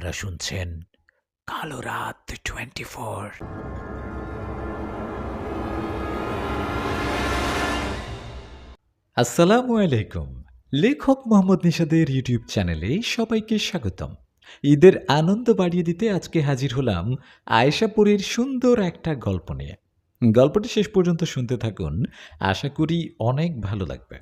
আপনারা শুনছেন কালো রাত 24। আসসালামু আলাইকুম। লেখক মোহাম্মদ নিশাদের ইউটিউব চ্যানেলে সবাইকে স্বাগতম। ঈদের আনন্দ বাড়িয়ে দিতে আজকে হাজির হলাম আয়েশাপুরীর সুন্দর একটা গল্প নিয়ে। গল্পটি শেষ পর্যন্ত শুনতে থাকুন, আশা করি অনেক ভালো লাগবে।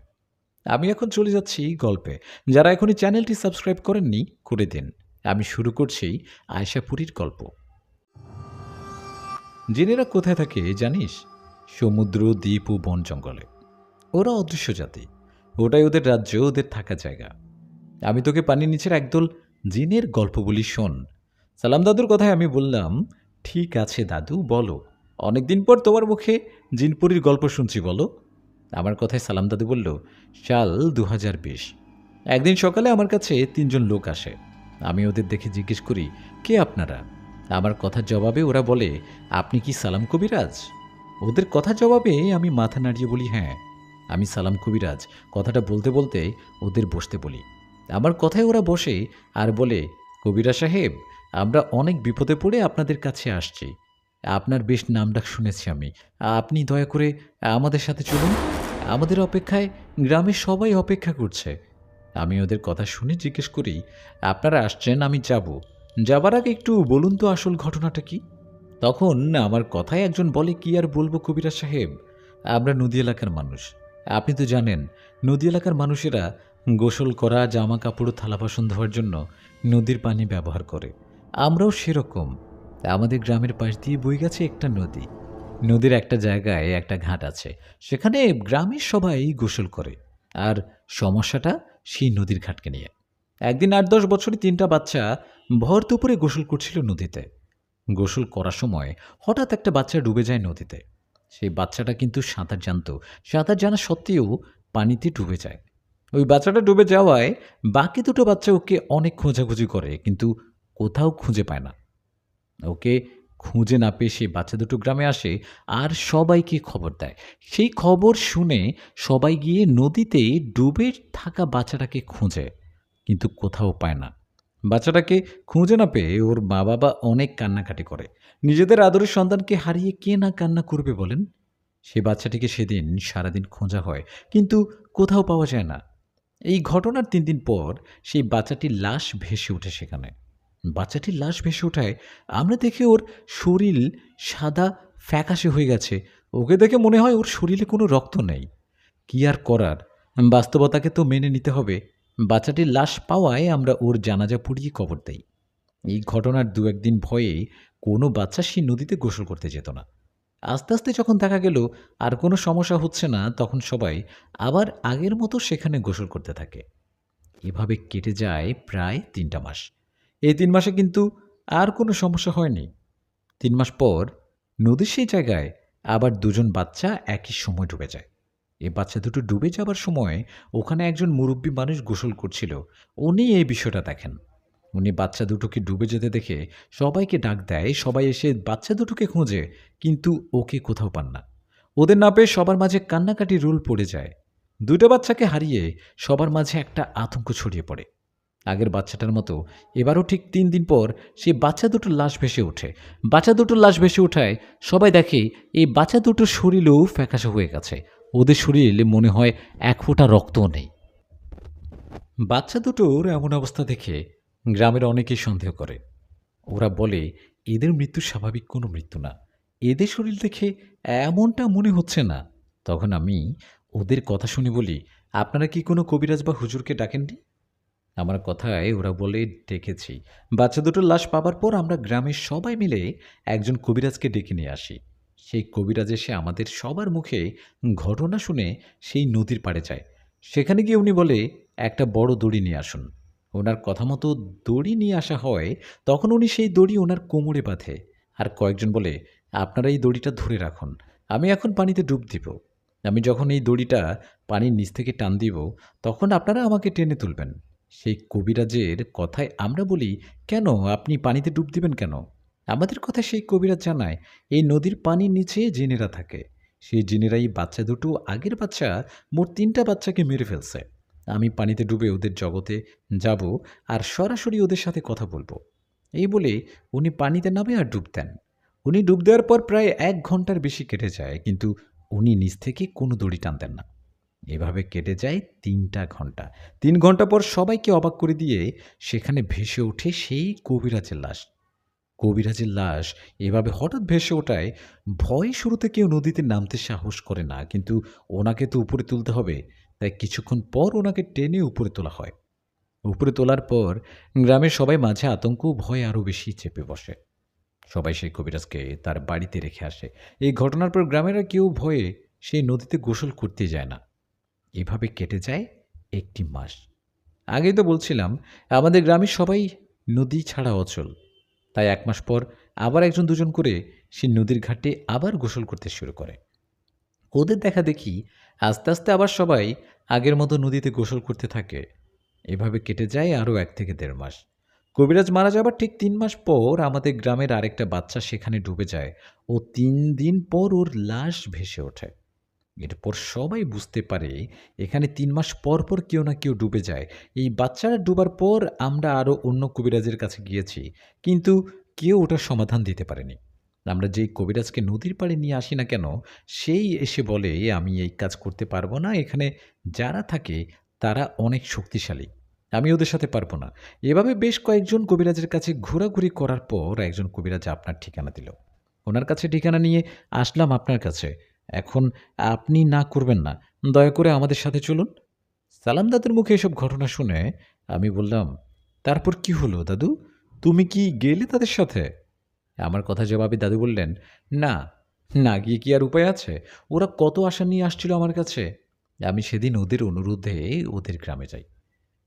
আমি এখন চলে যাচ্ছি গল্পে। যারা এখনই চ্যানেলটি সাবস্ক্রাইব করেননি, করে দিন। আমি শুরু করছি আয়েশাপুরীর গল্প। জিনেরা কোথায় থাকে জানিস? সমুদ্র, দ্বীপ ও বন জঙ্গলে। ওরা অদৃশ্য জাতি। ওটাই ওদের রাজ্য, ওদের থাকা জায়গা। আমি তোকে পানির নিচের একদল জিনের গল্প বলি, শোন। সালাম দাদুর কথায় আমি বললাম, ঠিক আছে দাদু, বলো। অনেকদিন পর তোমার মুখে জিনপুরীর গল্প শুনছি, বলো। আমার কথায় সালাম দাদু বলল, সাল 2020। একদিন সকালে আমার কাছে 3জন লোক আসে। আমি ওদের দেখে জিজ্ঞেস করি, কে আপনারা? আমার কথার জবাবে ওরা বলে, আপনি কি সালাম কবিরাজ? ওদের কথার জবাবে আমি মাথা নাড়িয়ে বলি, হ্যাঁ, আমি সালাম কবিরাজ। কথাটা বলতে বলতে ওদের বসতে বলি। আমার কথায় ওরা বসে আর বলে, কবিরা সাহেব, আমরা অনেক বিপদে পড়ে আপনাদের কাছে আসছি। আপনার বেশ নামডাক শুনেছি আমি। আপনি দয়া করে আমাদের সাথে চলুন। আমাদের অপেক্ষায় গ্রামের সবাই অপেক্ষা করছে। আমি ওদের কথা শুনে জিজ্ঞেস করি, আপনারা আসছেন, আমি যাব। যাবার আগে একটু বলুন তো আসল ঘটনাটা কি? তখন আমার কথায় একজন বলে, কি আর বলবো কবিরা সাহেব, আমরা নদী এলাকার মানুষ। আপনি তো জানেন, নদী এলাকার মানুষেরা গোসল করা, জামা কাপড়, থালা বাসন ধোয়ার জন্য নদীর পানি ব্যবহার করে। আমরাও সেরকম। আমাদের গ্রামের পাশ দিয়ে বয়ে গেছে একটা নদী। নদীর একটা জায়গায় একটা ঘাট আছে, সেখানে গ্রামের সবাই গোসল করে। আর সমস্যাটা সেই নদীর ঘাটকে নিয়ে। একদিন 8-10 বছরে 3টা বাচ্চা ভর দুপুরে গোসল করছিল নদীতে। গোসল করার সময় হঠাৎ একটা বাচ্চা ডুবে যায় নদীতে। সেই বাচ্চাটা কিন্তু সাঁতার জানত। সাঁতার জানা সত্ত্বেও পানিতে ডুবে যায়। ওই বাচ্চাটা ডুবে যাওয়ায় বাকি দুটো বাচ্চা ওকে অনেক খোঁজাখুঁজি করে, কিন্তু কোথাও খুঁজে পায় না। ওকে খুঁজে না পেয়ে সেই বাচ্চা দুটো গ্রামে আসে আর সবাইকে খবর দেয়। সেই খবর শুনে সবাই গিয়ে নদীতে ডুবে থাকা বাচ্চাটাকে খুঁজে, কিন্তু কোথাও পায় না। বাচ্চাটাকে খুঁজে না পেয়ে ওর মা বাবা অনেক কান্নাকাটি করে। নিজেদের আদরের সন্তানকে হারিয়ে কে না কান্না করবে বলেন? সে বাচ্চাটিকে সেদিন সারাদিন খোঁজা হয়, কিন্তু কোথাও পাওয়া যায় না। এই ঘটনার 3 দিন পর সেই বাচ্চাটির লাশ ভেসে ওঠে সেখানে। বাচ্চাটির লাশ ভেসে ওঠায় আমরা দেখে ওর শরীর সাদা ফ্যাকাশে হয়ে গেছে। ওকে দেখে মনে হয় ওর শরীরে কোনো রক্ত নেই। কি আর করার, বাস্তবতাকে তো মেনে নিতে হবে। বাচ্চাটির লাশ পাওয়ায় আমরা ওর জানাজা পড়িয়ে কবর দেই। এই ঘটনার 2-1 দিন ভয়ে কোনো বাচ্চা সেই নদীতে গোসল করতে যেত না। আস্তে আস্তে যখন দেখা গেল আর কোনো সমস্যা হচ্ছে না, তখন সবাই আবার আগের মতো সেখানে গোসল করতে থাকে। এভাবে কেটে যায় প্রায় 3টা মাস। এই 3 মাসে কিন্তু আর কোনো সমস্যা হয়নি। 3 মাস পর নদীর সেই জায়গায় আবার 2জন বাচ্চা একই সময় ডুবে যায়। এই বাচ্চা দুটো ডুবে যাবার সময় ওখানে একজন মুরব্বী মানুষ গোসল করছিল। উনি এই বিষয়টা দেখেন। উনি বাচ্চা দুটোকে ডুবে যেতে দেখে সবাইকে ডাক দেয়। সবাই এসে বাচ্চা দুটোকে খোঁজে, কিন্তু ওকে কোথাও পান না। ওদের না পেয়ে সবার মাঝে কান্নাকাটি রোল পড়ে যায়। 2টা বাচ্চাকে হারিয়ে সবার মাঝে একটা আতঙ্ক ছড়িয়ে পড়ে। আগের বাচ্চাটার মতো এবারও ঠিক 3 দিন পর সেই বাচ্চা দুটোর লাশ ভেসে ওঠে। বাচ্চা দুটোর লাশ ভেসে ওঠায় সবাই দেখে এই বাচ্চা দুটোর শরীরেও ফ্যাকাশে হয়ে গেছে। ওদের শরীরে মনে হয় 1 ফোঁটা রক্তও নেই। বাচ্চা দুটোর এমন অবস্থা দেখে গ্রামের অনেকেই সন্দেহ করে। ওরা বলে, এদের মৃত্যু স্বাভাবিক কোনো মৃত্যু না। এদের শরীর দেখে এমনটা মনে হচ্ছে না। তখন আমি ওদের কথা শুনে বলি, আপনারা কি কোনো কবিরাজ বা হুজুরকে ডাকেননি? আমার কথায় ওরা বলে, ডেকেছি। বাচ্চা দুটোর লাশ পাবার পর আমরা গ্রামের সবাই মিলে একজন কবিরাজকে ডেকে নিয়ে আসি। সেই কবিরাজ এসে আমাদের সবার মুখে ঘটনা শুনে সেই নদীর পাড়ে যায়। সেখানে গিয়ে উনি বলে, একটা বড় দড়ি নিয়ে আসুন। ওনার কথা মতো দড়ি নিয়ে আসা হয়। তখন উনি সেই দড়ি ওনার কোমরে বাঁধে। আর কয়েকজন বলে, আপনারা এই দড়িটা ধরে রাখুন, আমি এখন পানিতে ডুব দিব। আমি যখন এই দড়িটা পানির নিচ থেকে টান দিব, তখন আপনারা আমাকে টেনে তুলবেন। সেই কবিরাজের কথায় আমরা বলি, কেন আপনি পানিতে ডুব দিবেন কেন? আমাদের কথা সেই কবিরাজ জানায়, এই নদীর পানির নিচে জিনেরা থাকে। সেই জিনেরাই বাচ্চা দুটো, আগের বাচ্চা মোট 3টা বাচ্চাকে মেরে ফেলছে। আমি পানিতে ডুবে ওদের জগতে যাব আর সরাসরি ওদের সাথে কথা বলবো। এই বলে উনি পানিতে নামে আর ডুব দেন। উনি ডুব দেওয়ার পর প্রায় ১ ঘন্টার বেশি কেটে যায়, কিন্তু উনি নিচ থেকে কোনো দড়ি টানতেন না। এভাবে কেটে যায় ৩টা ঘন্টা। ৩ ঘন্টা পর সবাইকে অবাক করে দিয়ে সেখানে ভেসে ওঠে সেই কবিরাজের লাশ। কবিরাজের লাশ এভাবে হঠাৎ ভেসে ওঠায় ভয়ে শুরুতে কেউ নদীতে নামতে সাহস করে না, কিন্তু ওনাকে তো উপরে তুলতে হবে, তাই কিছুক্ষণ পর ওনাকে টেনে উপরে তোলা হয়। উপরে তোলার পর গ্রামের সবাই মাঝে আতঙ্ক ও ভয় আরও বেশি চেপে বসে। সবাই সেই কবিরাজকে তার বাড়িতে রেখে আসে। এই ঘটনার পর গ্রামের আর কেউ ভয়ে সেই নদীতে গোসল করতে যায় না। এভাবে কেটে যায় ১টি মাস। আগেই তো বলছিলাম আমাদের গ্রামের সবাই নদী ছাড়া অচল। তাই ১ মাস পর আবার একজন দুজন করে সে নদীর ঘাটে আবার গোসল করতে শুরু করে। ওদের দেখা দেখি আস্তে আস্তে আবার সবাই আগের মতো নদীতে গোসল করতে থাকে। এভাবে কেটে যায় আরও ১ থেকে ১.৫ মাস। কবিরাজ মারা যাবার ঠিক ৩ মাস পর আমাদের গ্রামের আরেকটা বাচ্চা সেখানে ডুবে যায় ও ৩ দিন পর ওর লাশ ভেসে ওঠে। এরপর সবাই বুঝতে পারে এখানে ৩ মাস পর পর কেউ না কেউ ডুবে যায়। এই বাচ্চারা ডুবার পর আমরা আরও অন্য কবিরাজের কাছে গিয়েছি, কিন্তু কেউ ওটার সমাধান দিতে পারেনি। আমরা যেই কবিরাজকে নদীর পাড়ে নিয়ে আসি না কেন, সেই এসে বলে আমি এই কাজ করতে পারবো না, এখানে যারা থাকে তারা অনেক শক্তিশালী, আমি ওদের সাথে পারবো না। এভাবে বেশ কয়েকজন কবিরাজের কাছে ঘোরাঘুরি করার পর একজন কবিরাজ আপনার ঠিকানা দিল। ওনার কাছে ঠিকানা নিয়ে আসলাম আপনার কাছে। এখন আপনি না করবেন না, দয়া করে আমাদের সাথে চলুন। সালাম দাদুর মুখে এসব ঘটনা শুনে আমি বললাম, তারপর কি হলো দাদু? তুমি কি গেলে তাদের সাথে? আমার কথা জবাবে দাদু বললেন, না, না গিয়ে কি আর উপায় আছে? ওরা কত আশা নিয়ে আসছিল আমার কাছে। আমি সেদিন ওদের অনুরোধে ওদের গ্রামে যাই।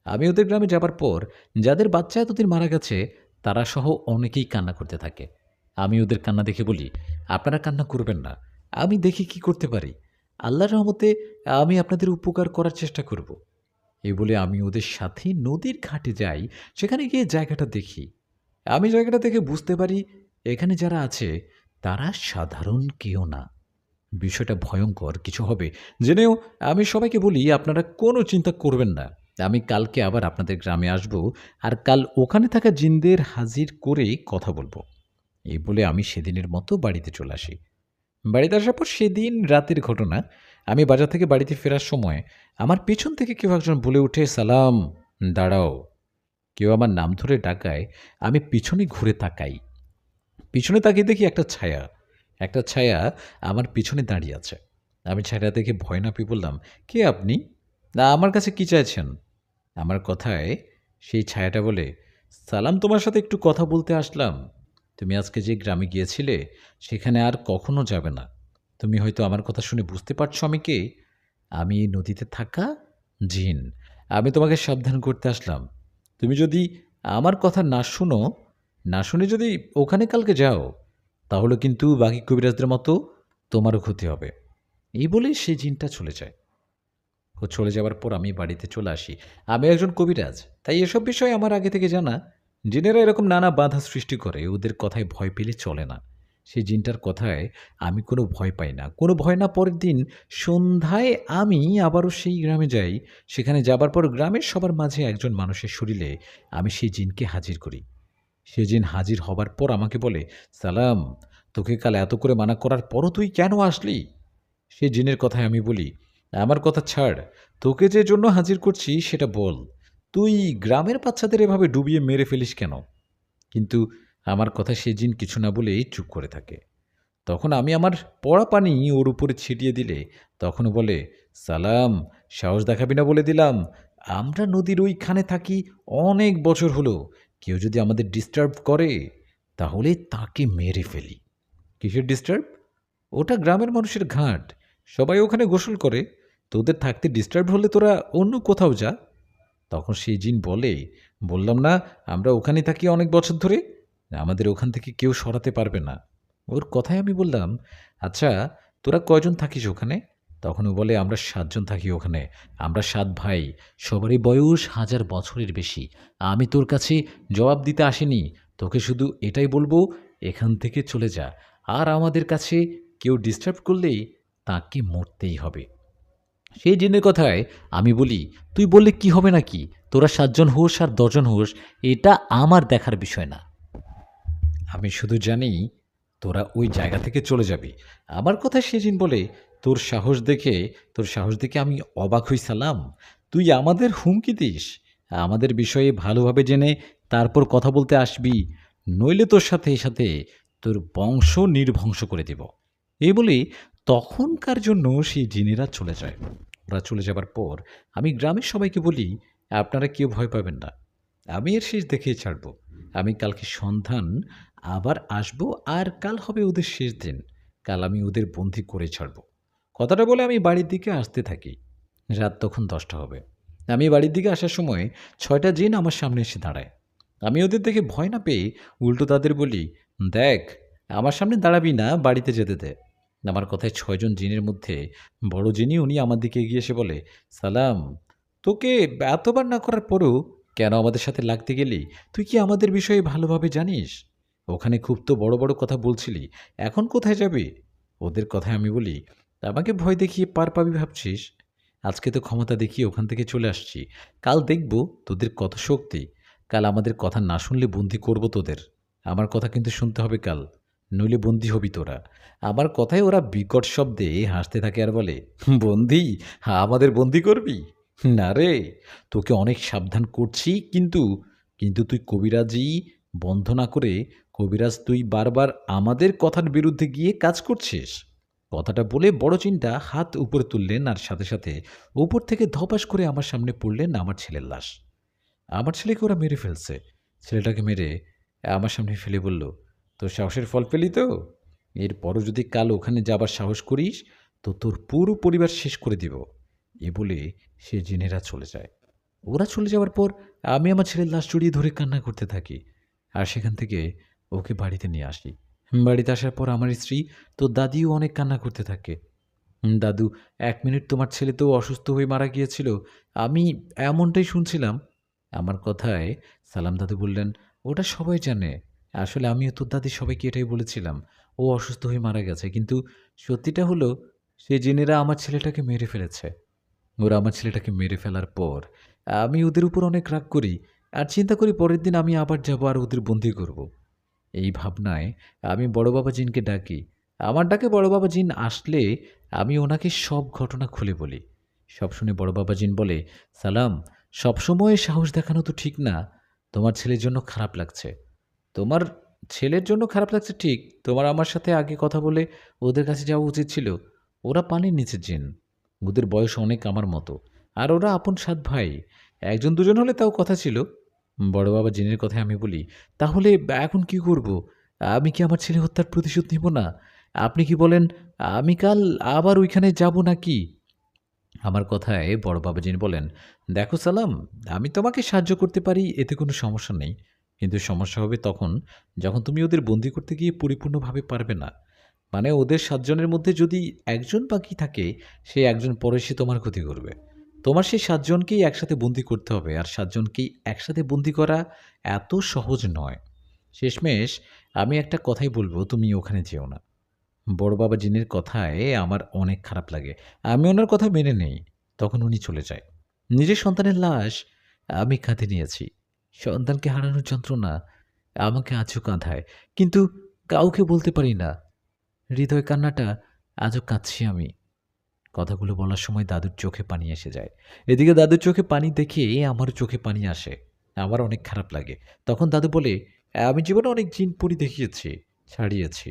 আমি ওদের গ্রামে যাবার পর যাদের বাচ্চা এতদিন মারা গেছে তারা সহ অনেকেই কান্না করতে থাকে। আমি ওদের কান্না দেখে বলি, আপনারা কান্না করবেন না, আমি দেখি কি করতে পারি। আল্লাহর রহমতে আমি আপনাদের উপকার করার চেষ্টা করব। এই বলে আমি ওদের সাথে নদীর ঘাটে যাই। সেখানে গিয়ে জায়গাটা দেখি। আমি জায়গাটা দেখে বুঝতে পারি এখানে যারা আছে তারা সাধারণ কেউ না। বিষয়টা ভয়ঙ্কর কিছু হবে জেনেও আমি সবাইকে বলি, আপনারা কোনো চিন্তা করবেন না, আমি কালকে আবার আপনাদের গ্রামে আসব আর কাল ওখানে থাকা জিনদের হাজির করে কথা বলবো। এই বলে আমি সেদিনের মতো বাড়িতে চলে আসি। বাড়িতে আসার পর সেদিন রাতের ঘটনা, আমি বাজার থেকে বাড়িতে ফেরার সময় আমার পেছন থেকে কেউ একজন বলে ওঠে, সালাম, দাঁড়াও। কেউ আমার নাম ধরে ডাকায় আমি পিছনে ঘুরে তাকাই। পিছনে তাকিয়ে দেখি একটা ছায়া আমার পিছনে দাঁড়িয়ে আছে। আমি ছায়াটা দেখে ভয় না পেয়ে বললাম, কে আপনি? না, আমার কাছে কি চাইছেন? আমার কথায় সেই ছায়াটা বলে, সালাম, তোমার সাথে একটু কথা বলতে আসলাম। তুমি আজকে যে গ্রামে গিয়েছিলে সেখানে আর কখনো যাবে না। তুমি হয়তো আমার কথা শুনে বুঝতে পারছো আমি কে। আমি এই নদীতে থাকা জিন। আমি তোমাকে সাবধান করতে আসলাম। তুমি যদি আমার কথা না শুনে যদি ওখানে কালকে যাও, তাহলে কিন্তু বাকি কবিরাজদের মতো তোমারও ক্ষতি হবে। এই বলেই সেই জিনটা চলে যায়। ও চলে যাওয়ার পর আমি বাড়িতে চলে আসি। আমি একজন কবিরাজ, তাই এসব বিষয় আমার আগে থেকে জানা। জিনেরা এরকম নানা বাধা সৃষ্টি করে, ওদের কথায় ভয় পেলে চলে না। সেই জিনটার কথায় আমি কোনো ভয় পাই না, কোনো ভয় না। পরের দিন সন্ধ্যায় আমি আবারও সেই গ্রামে যাই। সেখানে যাবার পর গ্রামের সবার মাঝে একজন মানুষের শরীরে আমি সেই জিনকে হাজির করি। সে জিন হাজির হবার পর আমাকে বলে, সালাম, তোকে কাল এত করে মানা করার পরও তুই কেন আসলি? সে জিনের কথায় আমি বলি, আমার কথা ছাড়, তোকে যে জন্য হাজির করছি সেটা বল। তুই গ্রামের বাচ্চাদের এভাবে ডুবিয়ে মেরে ফেলিস কেন? কিন্তু আমার কথা সে জিন কিছু না বলেই চুপ করে থাকে। তখন আমি আমার পড়া পানি ওর উপরে ছিটিয়ে দিলে তখনও বলে, সালাম, সাহস দেখাবি না বলে দিলাম। আমরা নদীর ওইখানে থাকি অনেক বছর হলো। কেউ যদি আমাদের ডিস্টার্ব করে তাহলে তাকে মেরে ফেলি। কিসের ডিস্টার্ব? ওটা গ্রামের মানুষের ঘাট, সবাই ওখানে গোসল করে। তোদের থাকতে ডিস্টার্ব হলে তোরা অন্য কোথাও যা। তখন সেই জিন বলে, বললাম না আমরা ওখানে থাকি অনেক বছর ধরে, আমাদের ওখান থেকে কেউ সরাতে পারবে না। ওর কথায় আমি বললাম, আচ্ছা তোরা কয়জন থাকিস ওখানে? তখন ও বলে, আমরা 7 জন থাকি ওখানে। আমরা 7 ভাই, সবারই বয়স 1000 বছরের বেশি। আমি তোর কাছে জবাব দিতে আসিনি, তোকে শুধু এটাই বলবো, এখান থেকে চলে যা। আর আমাদের কাছে কেউ ডিস্টার্ব করলেই তাকে মরতেই হবে। সেই জিনের কথায় আমি বলি, তুই বললে কি হবে নাকি? তোরা 7 জন হোস আর 10 জন হোস, এটা আমার দেখার বিষয় না। আমি শুধু জানি তোরা ওই জায়গা থেকে চলে যাবি। আমার কথা সে জিন বলে, তোর সাহস দেখে আমি অবাক হই সালাম। তুই আমাদের হুমকি দিস, আমাদের বিষয়ে ভালোভাবে জেনে তারপর কথা বলতে আসবি, নইলে তোর সাথে তোর বংশ নির্বংশ করে দেব। এই বলে তখনকার জন্য সেই জিনেরা চলে যায়। ওরা চলে যাবার পর আমি গ্রামের সবাইকে বলি, আপনারা কেউ ভয় পাবেন না, আমি এর শেষ দেখেই ছাড়ব। আমি কালকে সন্ধান আবার আসব, আর কাল হবে ওদের শেষ দিন। কাল আমি ওদের বন্দি করে ছাড়ব। কথাটা বলে আমি বাড়ির দিকে আসতে থাকি। রাত তখন 10টা হবে। আমি বাড়ির দিকে আসার সময় 6টা জিন আমার সামনে এসে দাঁড়ায়। আমি ওদের দেখে ভয় না পেয়ে উল্টো তাদের বলি, দেখ, আমার সামনে দাঁড়াবি না, বাড়িতে যেতে দে। আমার কথায় 6জন জিনের মধ্যে বড় জিনি উনি আমার দিকে এগিয়ে এসে বলে, সালাম, তোকে এতবার না করার পরেও কেন আমাদের সাথে লাগতে গেলি? তুই কি আমাদের বিষয়ে ভালোভাবে জানিস? ওখানে খুব তো বড় বড় কথা বলছিলি, এখন কোথায় যাবি? ওদের কথায় আমি বলি, আমাকে ভয় দেখিয়ে পার পাবি ভাবছিস? আজকে তো ক্ষমতা দেখিয়ে ওখান থেকে চলে আসছি, কাল দেখব তোদের কত শক্তি। কাল আমাদের কথা না শুনলে বন্দি করব তোদের। আমার কথা কিন্তু শুনতে হবে কাল, নইলে বন্দি হবি তোরা। আমার কথায় ওরা বিকট শব্দে হাসতে থাকে আর বলে, বন্দি? আমাদের বন্দি করবি? না রে, তোকে অনেক সাবধান করছি, কিন্তু কিন্তু তুই কবিরাজি বন্ধ না করে কবিরাজ তুই বারবার আমাদের কথার বিরুদ্ধে গিয়ে কাজ করছিস। কথাটা বলে বড় চিন্তা হাত উপরে তুললেন, আর সাথে উপর থেকে ধপাস করে আমার সামনে পড়লেন আমার ছেলের লাশ। আমার ছেলেকে ওরা মেরে ফেলছে। ছেলেটাকে মেরে আমার সামনে ফেলে বলল, তোর সাহসের ফল পেলি তো? এরপরও যদি কাল ওখানে যাবার সাহস করিস তো তোর পুরো পরিবার শেষ করে দিব। এ বলে সে জিনেরা চলে যায়। ওরা চলে যাওয়ার পর আমি আমার ছেলের লাশ জড়িয়ে ধরে কান্না করতে থাকি, আর সেখান থেকে ওকে বাড়িতে নিয়ে আসি। বাড়িতে আসার পর আমার স্ত্রী তো দাদিও অনেক কান্না করতে থাকে। দাদু, 1 মিনিট তোমার ছেলে তো অসুস্থ হয়ে মারা গিয়েছিল, আমি এমনটাই শুনছিলাম। আমার কথায় সালাম দাদু বললেন, ওটা সবাই জানে। আসলে আমিও তোর দাদি সবাইকে এটাই বলেছিলাম, ও অসুস্থ হয়ে মারা গেছে, কিন্তু সত্যিটা হলো সেই জিনেরা আমার ছেলেটাকে মেরে ফেলেছে। ওরা আমার ছেলেটাকে মেরে ফেলার পর আমি ওদের উপর অনেক রাগ করি, আর চিন্তা করি পরের দিন আমি আবার যাব আর ওদের বন্দি করব। এই ভাবনায় আমি বড় বাবা জিনকে ডাকি। আমার ডাকে বড় বাবা জিন আসলে আমি ওনাকে সব ঘটনা খুলে বলি। সব শুনে বড় বাবা জিন বলে, সালাম, সবসময় সাহস দেখানো তো ঠিক না। তোমার ছেলের জন্য খারাপ লাগছে। তোমার ছেলের জন্য খারাপ লাগছে ঠিক, তোমার আমার সাথে আগে কথা বলে ওদের কাছে যাওয়া উচিত ছিল। ওরা পানির নিচে জিন, ওদের বয়স অনেক আমার মতো, আর ওরা আপন 7 ভাই। একজন দুজন হলে তাও কথা ছিল। বড় বাবা জিনের কথায় আমি বলি, তাহলে এখন কি করব? আমি কি আমার ছেলে হত্যার প্রতিশোধ নিব না? আপনি কি বলেন, আমি কাল আবার ওইখানে যাব নাকি? আমার কথায় বড় বাবা জিন বলেন, দেখো সালাম, আমি তোমাকে সাহায্য করতে পারি, এতে কোনো সমস্যা নেই। কিন্তু সমস্যা হবে তখন যখন তুমি ওদের বন্দি করতে গিয়ে পরিপূর্ণভাবে পারবে না। মানে ওদের 7জনের মধ্যে যদি একজন বাকি থাকে, সে একজন পরে সে তোমার ক্ষতি করবে। তোমার সেই 7জনকেই একসাথে বন্দি করতে হবে, আর 7জনকেই একসাথে বন্দি করা এত সহজ নয়। শেষমেশ আমি একটা কথাই বলবো, তুমি ওখানে যেও না। বড় বাবা জিনের কথায় আমার অনেক খারাপ লাগে। আমি ওনার কথা মেনে নেই। তখন উনি চলে যায়। নিজের সন্তানের লাশ আমি কাঁধে নিয়েছি। সন্তানকে হারানোর যন্ত্রণা আমাকে আজও কাঁধায়, কিন্তু কাউকে বলতে পারি না। হৃদয় কান্নাটা আজও কাঁদছি আমি। কথাগুলো বলার সময় দাদুর চোখে পানি এসে যায়। এদিকে দাদুর চোখে পানি দেখে আমারও চোখে পানি আসে। আমার অনেক খারাপ লাগে। তখন দাদু বলে, আমি জীবনে অনেক জিন পরি দেখিয়েছি, ছাড়িয়েছি,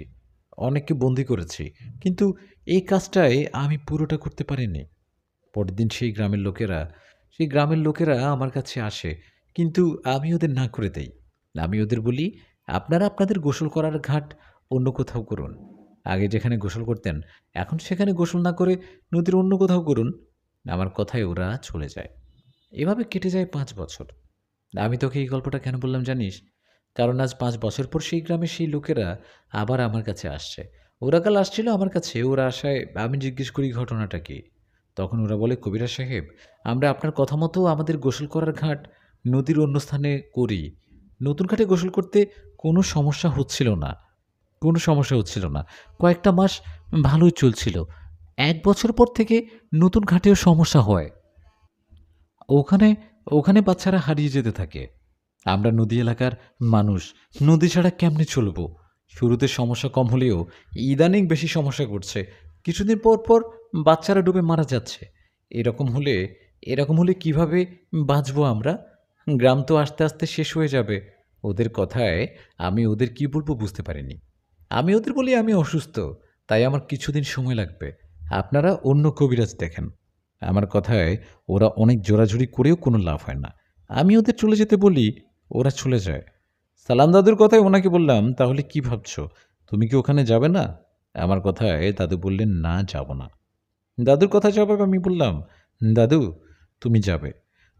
অনেককে বন্দি করেছি, কিন্তু এই কাজটায় আমি পুরোটা করতে পারিনি। পরের দিন সেই গ্রামের লোকেরা আমার কাছে আসে, কিন্তু আমি ওদের না করে দেই। আমি ওদের বলি, আপনারা আপনাদের গোসল করার ঘাট অন্য কোথাও করুন। আগে যেখানে গোসল করতেন এখন সেখানে গোসল না করে নদীর অন্য কোথাও করুন। আমার কথায় ওরা চলে যায়। এভাবে কেটে যায় 5 বছর। আমি তোকে এই গল্পটা কেন বললাম জানিস? কারণ আজ 5 বছর পর সেই গ্রামের সেই লোকেরা আবার আমার কাছে আসছে। ওরা কাল আসছিল আমার কাছে, ওরা আসায় আমি জিজ্ঞেস করি ঘটনাটা কি। তখন ওরা বলে, কবিরাজ সাহেব, আমরা আপনার কথা মতো আমাদের গোসল করার ঘাট নদীর অন্য স্থানে করি। নতুন ঘাটে গোসল করতে কোনো সমস্যা হচ্ছিল না। কয়েকটা মাস ভালোই চলছিল। 1 বছর পর থেকে নতুন ঘাটেও সমস্যা হয়। ওখানে ওখানে বাচ্চারা হারিয়ে যেতে থাকে। আমরা নদী এলাকার মানুষ, নদী ছাড়া কেমনে চলবো? শুরুতে সমস্যা কম হলেও ইদানিং বেশি সমস্যা করছে। কিছুদিন পর পর বাচ্চারা ডুবে মারা যাচ্ছে। এরকম হলে এরকম হলে কিভাবে বাঁচবো আমরা? গ্রাম তো আস্তে আস্তে শেষ হয়ে যাবে। ওদের কথায় আমি ওদের কি বলবো বুঝতে পারিনি। আমি ওদের বলি আমি অসুস্থ, তাই আমার কিছুদিন সময় লাগবে। আপনারা অন্য কবিরাজ দেখেন। আমার কথায় ওরা অনেক জোরাজুরি করেও কোনো লাভ হয় না। আমি ওদের চলে যেতে বলি, ওরা চলে যায়। সালাম দাদুর কথায় ওনাকে বললাম, তাহলে কি ভাবছো? তুমি কি ওখানে যাবে না? আমার কথায় দাদু বললেন, না যাব না। দাদুর কথা জবাবে আমি বললাম, দাদু তুমি যাবে,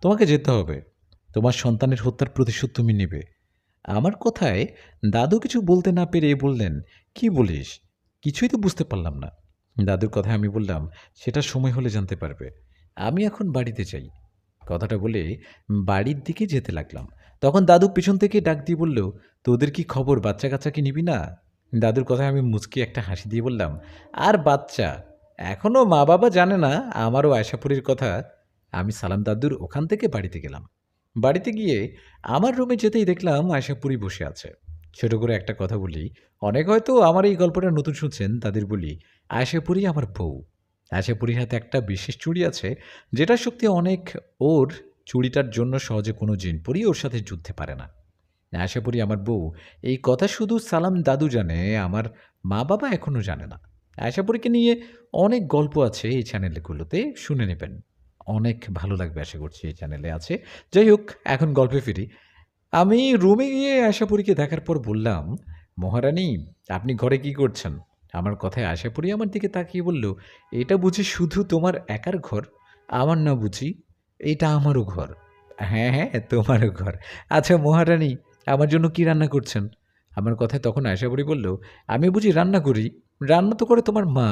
তোমাকে যেতে হবে। তোমার সন্তানের হত্যার প্রতিশোধ তুমি নেবে। আমার কথায় দাদু কিছু বলতে না পেরে বললেন, কি বলিস? কিছুই তো বুঝতে পারলাম না। দাদুর কথায় আমি বললাম, সেটা সময় হলে জানতে পারবে। আমি এখন বাড়িতে চাই। কথাটা বলে বাড়ির দিকে যেতে লাগলাম। তখন দাদু পিছন থেকে ডাক দিয়ে বলল, তোদের কি খবর? বাচ্চা কাচ্চা কি নিবি না? দাদুর কথায় আমি মুচকি একটা হাসি দিয়ে বললাম, আর বাচ্চা? এখনও মা বাবা জানে না আমারও আয়শাপুরীর কথা। আমি সালাম দাদুর ওখান থেকে বাড়িতে গেলাম। বাড়িতে গিয়ে আমার রুমে যেতেই দেখলাম আয়শাপুরী বসে আছে। ছোট করে একটা কথা বলি, অনেক হয়তো আমার এই গল্পটা নতুন শুনছেন, তাদের বলি, আয়শাপুরী আমার বউ। আয়শাপুরীর হাতে একটা বিশেষ চুড়ি আছে, যেটার শক্তি অনেক। ওর চুড়িটার জন্য সহজে কোনো জিনপরি ওর সাথে যুদ্ধে পারে না। আশাপুরি আমার বউ, এই কথা শুধু সালাম দাদু জানে, আমার মা বাবা এখনও জানে না। আশাপুরীকে নিয়ে অনেক গল্প আছে এই চ্যানেলগুলোতে, শুনে নেবেন। অনেক ভালো লাগবে আশা করছি এই চ্যানেলে আছে। যাই হোক, এখন গল্পে ফিরি। আমি রুমে গিয়ে আশাপুরীকে দেখার পর বললাম, মহারানী আপনি ঘরে কি করছেন? আমার কথায় আশাপুরী আমার দিকে তাকিয়ে বলল, এটা বুঝি শুধু তোমার একার ঘর? আমার না বুঝি, এটা আমারও ঘর। হ্যাঁ হ্যাঁ, তোমারও ঘর। আচ্ছা মহারানী, আমার জন্য কি রান্না করছেন? আমার কথায় তখন আশাপুরী বলল, আমি বুঝি রান্না করি? রান্না তো করে তোমার মা।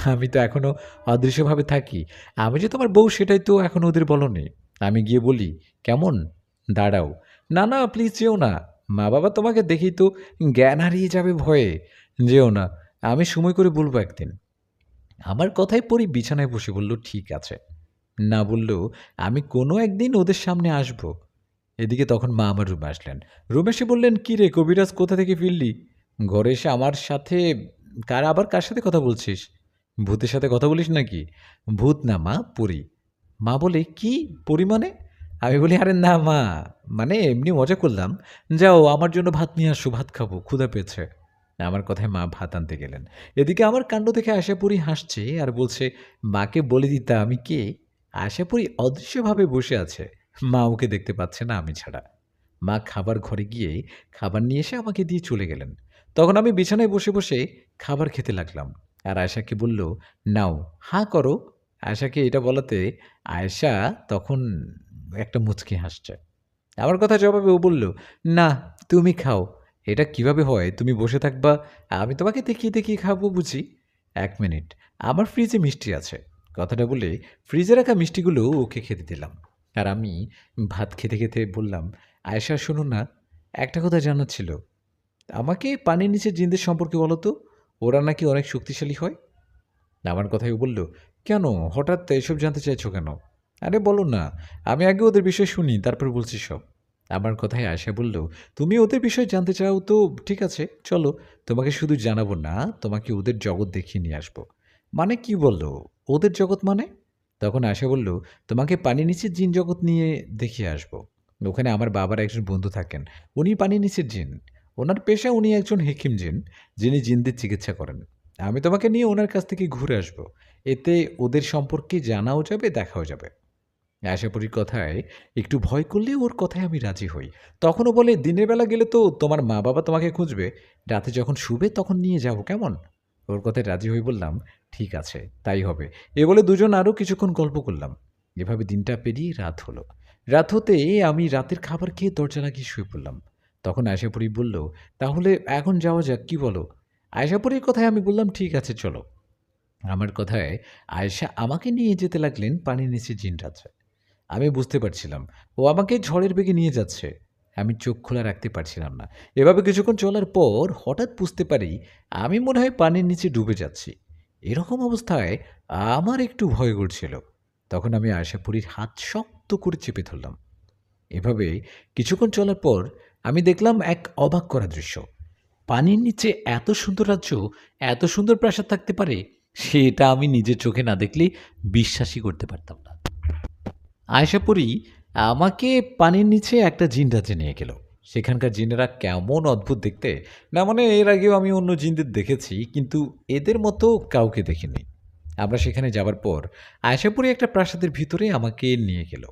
আমি তো এখনও অদৃশ্যভাবে থাকি। আমি যে তোমার বউ সেটাই তো এখন ওদের বলনি। আমি গিয়ে বলি, কেমন? দাঁড়াও, না না প্লিজ যেও না। মা বাবা তোমাকে দেখেই তো জ্ঞান হারিয়ে যাবে ভয়ে। যেও না, আমি সময় করে বলবো একদিন। আমার কথায় পরি বিছানায় বসে বলল, ঠিক আছে। না বললেও আমি কোনো একদিন ওদের সামনে আসব। এদিকে তখন মা আমার রুমে আসলেন। রুমে এসে বললেন, কী রে কবিরাজ, কোথা থেকে ফিরলি? ঘরে এসে আমার সাথে আবার কার সাথে কথা বলছিস? ভূতের সাথে কথা বলিস নাকি? ভূত না মা, পরি। মা বলে, কি পরি মানে? আমি বলি, আরে না মা, মানে এমনি মজা করলাম। যাও আমার জন্য ভাত নিয়ে আসো, ভাত খাবো, ক্ষুধা পেয়েছে। আমার কথায় মা ভাত আনতে গেলেন। এদিকে আমার কাণ্ড দেখে আশাপুরী হাসছে আর বলছে, মাকে বলে দিতা আমি কে। আশাপুরী অদৃশ্যভাবে বসে আছে। মা ওকে দেখতে পাচ্ছে না আমি ছাড়া। মা খাবার ঘরে গিয়ে খাবার নিয়ে এসে আমাকে দিয়ে চলে গেলেন। তখন আমি বিছানায় বসে বসে খাবার খেতে লাগলাম। আর আয়েশাকে বলল, নাও হাঁ করো। আয়েশাকে এটা বলাতে আয়েশা তখন একটা মুচকি হাসছে। আমার কথা জবাবে ও বলল, না তুমি খাও। এটা কিভাবে হয়? তুমি বসে থাকবা, আমি তোমাকে দেখিয়ে দেখিয়ে খাবো বুঝি? এক মিনিট, আমার ফ্রিজে মিষ্টি আছে। কথাটা বলে ফ্রিজে রাখা মিষ্টিগুলো ওকে খেতে দিলাম। আর আমি ভাত খেতে খেতে বললাম, আয়েশা শোনো না, একটা কথা জানার ছিল। আমাকে পানির নিচে জিনদের সম্পর্কে বলো তো, ওরা নাকি অনেক শক্তিশালী হয়। আমার কথাই ও বলল, কেন হঠাৎ এসব জানতে চাইছো কেন? আরে বলো না, আমি আগে ওদের বিষয় শুনি তারপর বলছি সব। আমার কথায় আয়শা বলল, তুমি ওদের বিষয় জানতে চাও তো ঠিক আছে, চলো। তোমাকে শুধু জানাবো না, তোমাকে ওদের জগৎ দেখিয়ে নিয়ে আসবো। মানে কি বললো? ওদের জগৎ মানে? তখন আয়শা বলল, তোমাকে পানির নিচের জিন জগৎ নিয়ে দেখিয়ে আসবো। ওখানে আমার বাবার একজন বন্ধু থাকেন, উনি পানির নিচের জিন। ওনার পেশা, উনি একজন হেকিম জিন, যিনি জিনদের চিকিৎসা করেন। আমি তোমাকে নিয়ে ওনার কাছ থেকে ঘুরে আসবো। এতে ওদের সম্পর্কে জানাও যাবে, দেখাও যাবে। আশাপুরীর কথায় একটু ভয় করলে ওর কথায় আমি রাজি হই। তখনও বলে, দিনের বেলা গেলে তো তোমার মা বাবা তোমাকে খুঁজবে, রাতে যখন শুবে তখন নিয়ে যাবো, কেমন? ওর কথায় রাজি হই বললাম, ঠিক আছে তাই হবে। এ বলে দুজন আরও কিছুক্ষণ গল্প করলাম। এভাবে দিনটা পেরিয়ে রাত হলো। রাত হতে আমি রাতের খাবার খেয়ে দরজা লাগিয়ে শুয়ে পড়লাম। তখন আশাপুরী বলল, তাহলে এখন যাওয়া যাক, কি বলো? আয়শাপুরীর কথায় আমি বললাম, ঠিক আছে চলো। আমার কথায় আয়েশা আমাকে নিয়ে যেতে লাগলেন পানির নিচে জিন রাজ্যে। আমি বুঝতে পারছিলাম ও আমাকে ঝড়ের বেগে নিয়ে যাচ্ছে। আমি চোখ খোলা রাখতে পারছিলাম না। এভাবে কিছুক্ষণ চলার পর হঠাৎ বুঝতে পারি আমি মনে হয় পানির নিচে ডুবে যাচ্ছি। এরকম অবস্থায় আমার একটু ভয় করছিল। তখন আমি আশাপুরীর হাত শক্ত করে চেপে ধরলাম। এভাবে কিছুক্ষণ চলার পর আমি দেখলাম এক অবাক করা দৃশ্য। পানির নিচে এত সুন্দর রাজ্য, এত সুন্দর প্রাসাদ থাকতে পারে, সেটা আমি নিজের চোখে না দেখলে বিশ্বাসই করতে পারতাম না। আয়শাপুরী আমাকে পানির নিচে একটা জিন রাজ্যে নিয়ে গেল। সেখানকার জিনেরা কেমন অদ্ভুত দেখতে! না মানে এর আগেও আমি অন্য জিনদের দেখেছি, কিন্তু এদের মতো কাউকে দেখিনি। আমরা সেখানে যাবার পর আয়শাপুরী একটা প্রাসাদের ভিতরে আমাকে নিয়ে গেল।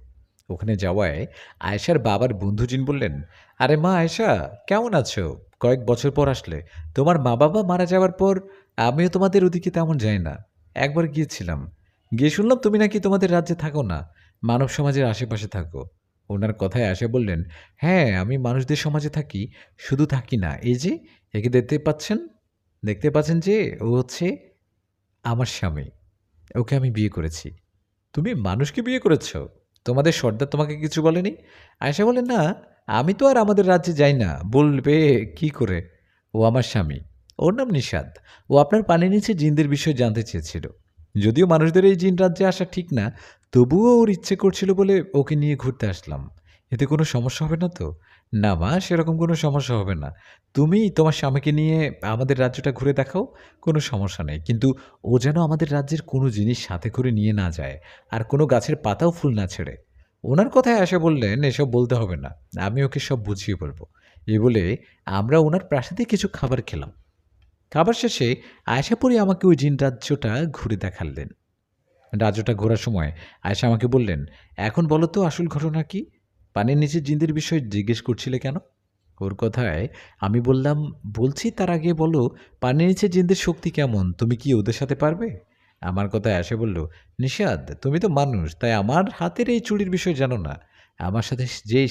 ওখানে যাওয়ায় আয়েশার বাবার বন্ধু জিন বললেন, আরে মা আয়েশা, কেমন আছো? কয়েক বছর পর আসলে। তোমার মা বাবা মারা যাওয়ার পর আমিও তোমাদের ওদিকে তেমন যাই না। একবার গিয়েছিলাম, গিয়ে শুনলাম তুমি নাকি তোমাদের রাজ্যে থাকো না, মানব সমাজের আশেপাশে থাকো। ওনার কথায় আশা বললেন, হ্যাঁ আমি মানুষদের সমাজে থাকি, শুধু থাকি না, এই যে একে দেখতে পাচ্ছেন যে ও হচ্ছে আমার স্বামী, ওকে আমি বিয়ে করেছি। তুমি মানুষকে বিয়ে করেছ? তোমাদের সর্দার তোমাকে কিছু বলেনি? আয়েশা বলেন, না আমি তো আর আমাদের রাজ্যে যাই না, বলবে কি করে? ও আমার স্বামী, ওর নাম নিষাদ। ও আপনার পানির নিচে জিনদের বিষয়ে জানতে চেয়েছিল। যদিও মানুষদের এই জিন রাজ্যে আসা ঠিক না, তবুও ওর ইচ্ছে করছিল বলে ওকে নিয়ে ঘুরতে আসলাম। এতে কোনো সমস্যা হবে না তো? না মা, সেরকম কোনো সমস্যা হবে না। তুমি তোমার স্বামীকে নিয়ে আমাদের রাজ্যটা ঘুরে দেখাও, কোনো সমস্যা নেই। কিন্তু ও যেন আমাদের রাজ্যের কোনো জিনিস সাথে করে নিয়ে না যায়, আর কোনো গাছের পাতাও ফুল না ছেড়ে। ওনার কথায় আশা বললেন, এসব বলতে হবে না, আমি ওকে সব বুঝিয়ে বলবো। এই বলে আমরা ওনার প্রাসাদে কিছু খাবার খেলাম। খাবার শেষে আয়শাপুরী আমাকে ওই জিন রাজ্যটা ঘুরে দেখালেন। রাজ্যটা ঘোরার সময় আয়েশা আমাকে বললেন, এখন বলো তো আসল ঘটনা কি? পানির নিচে জিনদের বিষয়ে জিজ্ঞেস করছিলে কেন? ওর কথায় আমি বললাম, বলছি তার আগে বলো, পানির নিচে জিনদের শক্তি কেমন, তুমি কি ওদের সাথে পারবে? আমার কথায় আয়েশা বলল, নিশাদ তুমি তো মানুষ, তাই আমার হাতের এই চুড়ির বিষয় জানো না। আমার সাথে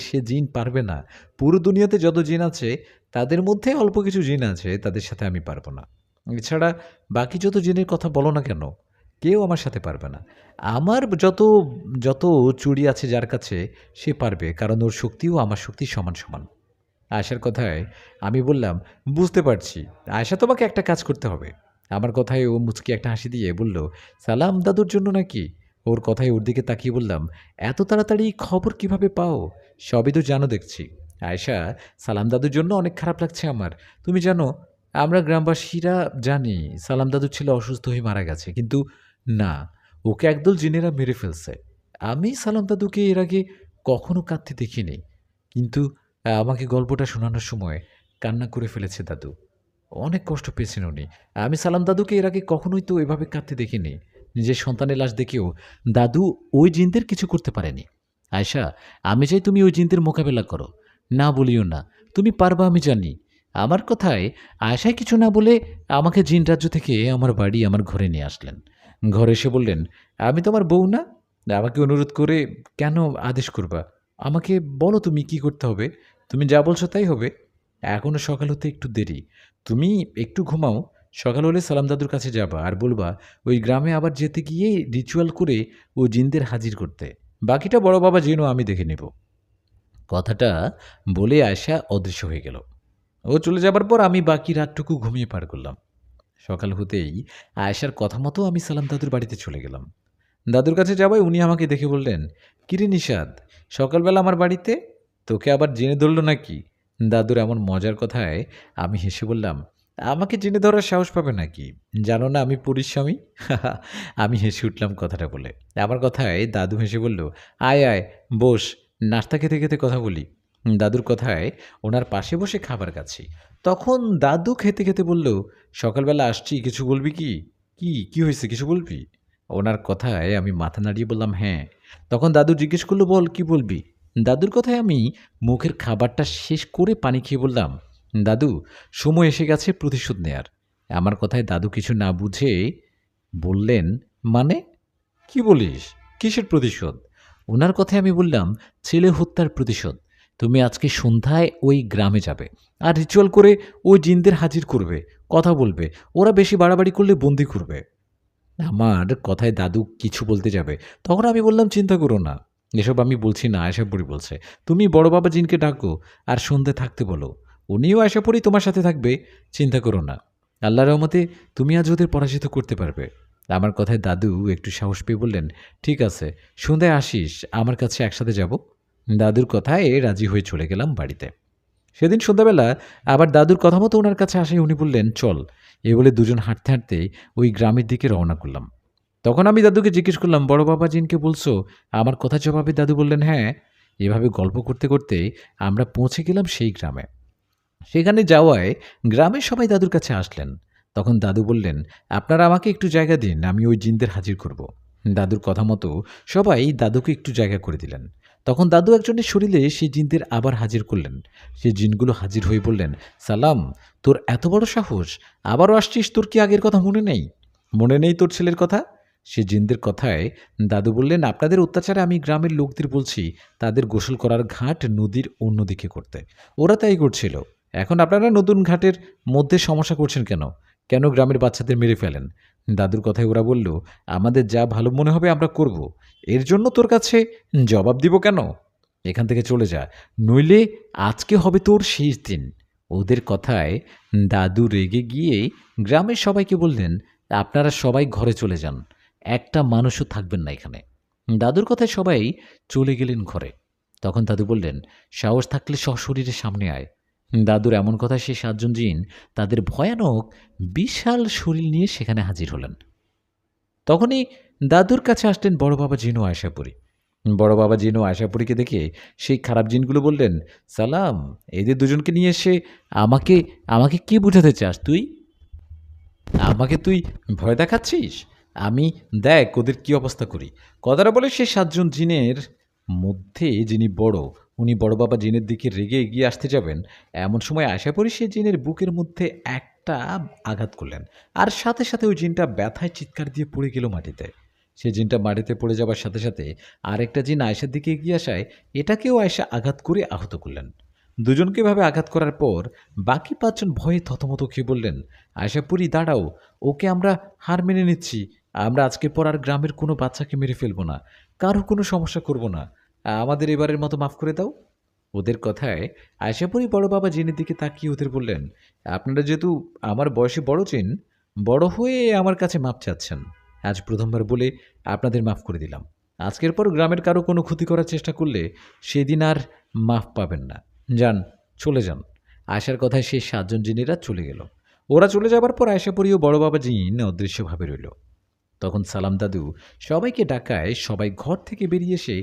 সে জিন পারবে না। পুরো দুনিয়াতে যত জিন আছে তাদের মধ্যে অল্প কিছু জিন আছে, তাদের সাথে আমি পারবো না। এছাড়া বাকি যত জিনের কথা বলো না কেন, কেউ আমার সাথে পারবে না। আমার যত যত চুড়ি আছে যার কাছে, সে পারবে, কারণ ওর শক্তিও আমার শক্তি সমান সমান। আয়েশার কথায় আমি বললাম, বুঝতে পারছি। আয়েশা, তোমাকে একটা কাজ করতে হবে। আমার কথায় ও মুচকি একটা হাসি দিয়ে বলল, সালাম দাদুর জন্য নাকি? ওর কথায় ওর দিকে তাকিয়ে বললাম, এত তাড়াতাড়ি খবর কিভাবে পাও? সবই তো জানো দেখছি। আয়েশা, সালাম দাদুর জন্য অনেক খারাপ লাগছে আমার। তুমি জানো, আমরা গ্রামবাসীরা জানি সালাম দাদুর ছেলে অসুস্থ হয়ে মারা গেছে, কিন্তু না, ওকে একদল জিনেরা মেরে ফেলছে। আমি সালাম দাদুকে এর আগে কখনো কাঁদতে দেখিনি, কিন্তু আমাকে গল্পটা শোনানোর সময় কান্না করে ফেলেছে দাদু। অনেক কষ্ট পেয়েছেন উনি। আমি সালাম দাদুকে এর আগে কখনোই তো এভাবে কাঁদতে দেখিনি। নিজের সন্তানের লাশ দেখেও দাদু ওই জিনদের কিছু করতে পারেনি। আয়েশা, আমি চাই তুমি ওই জিনদের মোকাবেলা করো। না বলিও না, তুমি পারবা আমি জানি। আমার কথায় আয়েশায় কিছু না বলে আমাকে জিন রাজ্য থেকে আমার বাড়ি, আমার ঘরে নিয়ে আসলেন। ঘরে এসে বললেন, আমি তোমার বউ না? আমাকে অনুরোধ করে কেন আদেশ করবা? আমাকে বলো তুমি কি করতে হবে। তুমি যা বলছো তাই হবে। এখনও সকাল হতে একটু দেরি। তুমি একটু ঘুমাও। সকাল হলে সালাম দাদুর কাছে যাবা আর বলবা ওই গ্রামে আবার যেতে গিয়ে রিচুয়াল করে ও জিনদের হাজির করতে। বাকিটা বড় বাবা যেন আমি দেখে নেব। কথাটা বলে আয়শা অদৃশ্য হয়ে গেল। ও চলে যাবার পর আমি বাকি রাতটুকু ঘুমিয়ে পার করলাম। সকাল হতেই আয়েশার কথা মতো আমি সালাম দাদুর বাড়িতে চলে গেলাম। দাদুর কাছে যাওয়ায় উনি আমাকে দেখে বললেন, কিরে নিষাদ, সকালবেলা আমার বাড়িতে? তোকে আবার জেনে ধরল নাকি? দাদুর এমন মজার কথায় আমি হেসে বললাম, আমাকে জেনে ধরার সাহস পাবে নাকি? জানো না আমি পরিস্বামী? আমি হেসে উঠলাম কথাটা বলে। আমার কথায় দাদু হেসে বলল, আয় আয়, বস, নাস্তা খেতে খেতে কথা বলি। দাদুর কথায় ওনার পাশে বসে খাবার খাচ্ছি। তখন দাদু খেতে খেতে বলল, সকালবেলা আসছি, কিছু বলবি কি? কি হয়েছে, কিছু বলবি? ওনার কথায় আমি মাথা নাড়িয়ে বললাম, হ্যাঁ। তখন দাদু জিজ্ঞেস করলো, বল কি বলবি? দাদুর কথায় আমি মুখের খাবারটা শেষ করে পানি খেয়ে বললাম, দাদু, সময় এসে গেছে প্রতিশোধ নেয়ার। আমার কথায় দাদু কিছু না বুঝে বললেন, মানে কি বলিস, কিসের প্রতিশোধ? ওনার কথায় আমি বললাম, ছেলে হত্যার প্রতিশোধ। তুমি আজকে সন্ধ্যায় ওই গ্রামে যাবে আর রিচুয়াল করে ওই জিনদের হাজির করবে, কথা বলবে, ওরা বেশি বাড়াবাড়ি করলে বন্দি করবে। আমার কথায় দাদু কিছু বলতে যাবে, তখন আমি বললাম, চিন্তা করো না, এসব আমি বলছি না, আয়শাপুরী বলছে। তুমি বড় বাবা জিনকে ডাকো আর সন্ধে থাকতে বলো, উনিও আয়শাপুরী তোমার সাথে থাকবে, চিন্তা করো না। আল্লাহর রহমতে তুমি আজ ওদের পরাজিত করতে পারবে। আমার কথায় দাদু একটু সাহস পেয়ে বললেন, ঠিক আছে, সন্ধ্যায় আসিস আমার কাছে, একসাথে যাব। দাদুর কথায় রাজি হয়ে চলে গেলাম বাড়িতে। সেদিন সন্ধ্যাবেলা আবার দাদুর কথা মতো ওনার কাছে আসে উনি বললেন, চল। এ বলে দুজন হাঁটতে হাঁটতে ওই গ্রামের দিকে রওনা করলাম। তখন আমি দাদুকে জিজ্ঞেস করলাম, বড় বাবা জিনকে বলছো? আমার কথা জবাবে দাদু বললেন, হ্যাঁ। এভাবে গল্প করতে করতে আমরা পৌঁছে গেলাম সেই গ্রামে। সেখানে যাওয়ায় গ্রামের সবাই দাদুর কাছে আসলেন। তখন দাদু বললেন, আপনারা আমাকে একটু জায়গা দিন, আমি ওই জিনদের হাজির করব। দাদুর কথা মতো সবাই দাদুকে একটু জায়গা করে দিলেন। তখন দাদু একজনের শরীরে সেই জিনদের আবার হাজির করলেন। সেই জিনগুলো হাজির হয়ে বললেন, সালাম, তোর এত বড় সাহস, আবারও আসছিস? তোর কি আগের কথা মনে নেই? মনে নেই তোর ছেলের কথা? সে জিনদের কথায় দাদু বললেন, আপনাদের অত্যাচারে আমি গ্রামের লোকদের বলছি তাদের গোসল করার ঘাট নদীর অন্যদিকে করতে। ওরা তাই করছিল। এখন আপনারা নতুন ঘাটের মধ্যে সমস্যা করছেন কেন? কেন গ্রামের বাচ্চাদের মেরে ফেলেন? দাদুর কথায় ওরা বলল, আমাদের যা ভালো মনে হবে আমরা করব। এর জন্য তোর কাছে জবাব দিব কেন? এখান থেকে চলে যা, নইলে আজকে হবে তোর শেষ দিন। ওদের কথায় দাদু রেগে গিয়ে গ্রামের সবাইকে বললেন, আপনারা সবাই ঘরে চলে যান, একটা মানুষও থাকবেন না এখানে। দাদুর কথায় সবাই চলে গেলেন ঘরে। তখন দাদু বললেন, সাহস থাকলে সশরীরে সামনে আয়। দাদুর এমন কথায় সেই 7 জন জিন তাদের ভয়ানক বিশাল শরীর নিয়ে সেখানে হাজির হলেন। তখনই দাদুর কাছে আসলেন বড় বাবা জিন ও আয়শাপুরী। বড় বাবা জিন ও আয়শাপুরীকে দেখে সেই খারাপ জিনগুলো বললেন, সালাম, এদের দুজনকে নিয়ে এসে আমাকে আমাকে কি বুঝাতে চাস তুই? আমাকে তুই ভয় দেখাচ্ছিস? আমি দেখ ওদের কি অবস্থা করি। কথাটা বলে সে 7 জন জিনের মধ্যে যিনি বড়, উনি বড় বাবা জিনের দিকে রেগে এগিয়ে আসতে যাবেন, এমন সময় আশা করি সে জিনের বুকের মধ্যে একটা আঘাত করলেন। আর সাথে সাথে ওই জিনটা ব্যথায় চিৎকার দিয়ে পড়ে গেল মাটিতে। সে জিনটা মাটিতে পড়ে যাবার সাথে সাথে আরেকটা জিন আয়েশার দিকে এগিয়ে আসায় এটাকেও আয়েশা আঘাত করে আহত করলেন। দুজনকে এভাবে আঘাত করার পর বাকি 5 জন ভয়ে থতমত খেয়ে বললেন, আয়শাপুরী দাঁড়াও, ওকে আমরা হার মেনে নিচ্ছি। আমরা আজকের পর আর গ্রামের কোনো বাচ্চাকে মেরে ফেলবো না, কারো কোনো সমস্যা করব না। আমাদের এবারের মতো মাফ করে দাও। ওদের কথায় আয়শাপুরী বড় বাবা জিনের দিকে তাকিয়ে ওদের বললেন, আপনারা যেহেতু আমার বয়সে বড় চিন, বড় হয়ে আমার কাছে মাপ চাচ্ছেন, আজ প্রথমবার বলে আপনাদের মাফ করে দিলাম। আজকের পর গ্রামের কারো কোনো ক্ষতি করার চেষ্টা করলে সেদিন আর মাফ পাবেন না। যান, চলে যান। আয়শার কথায় সেই 7 জন জিনেরা চলে গেল। ওরা চলে যাবার পর আয়শাপুরী ও বড় বাবা জিন অদৃশ্যভাবে রইল। তখন সালাম দাদু সবাইকে ডাকায় সবাই ঘর থেকে বেরিয়ে এসে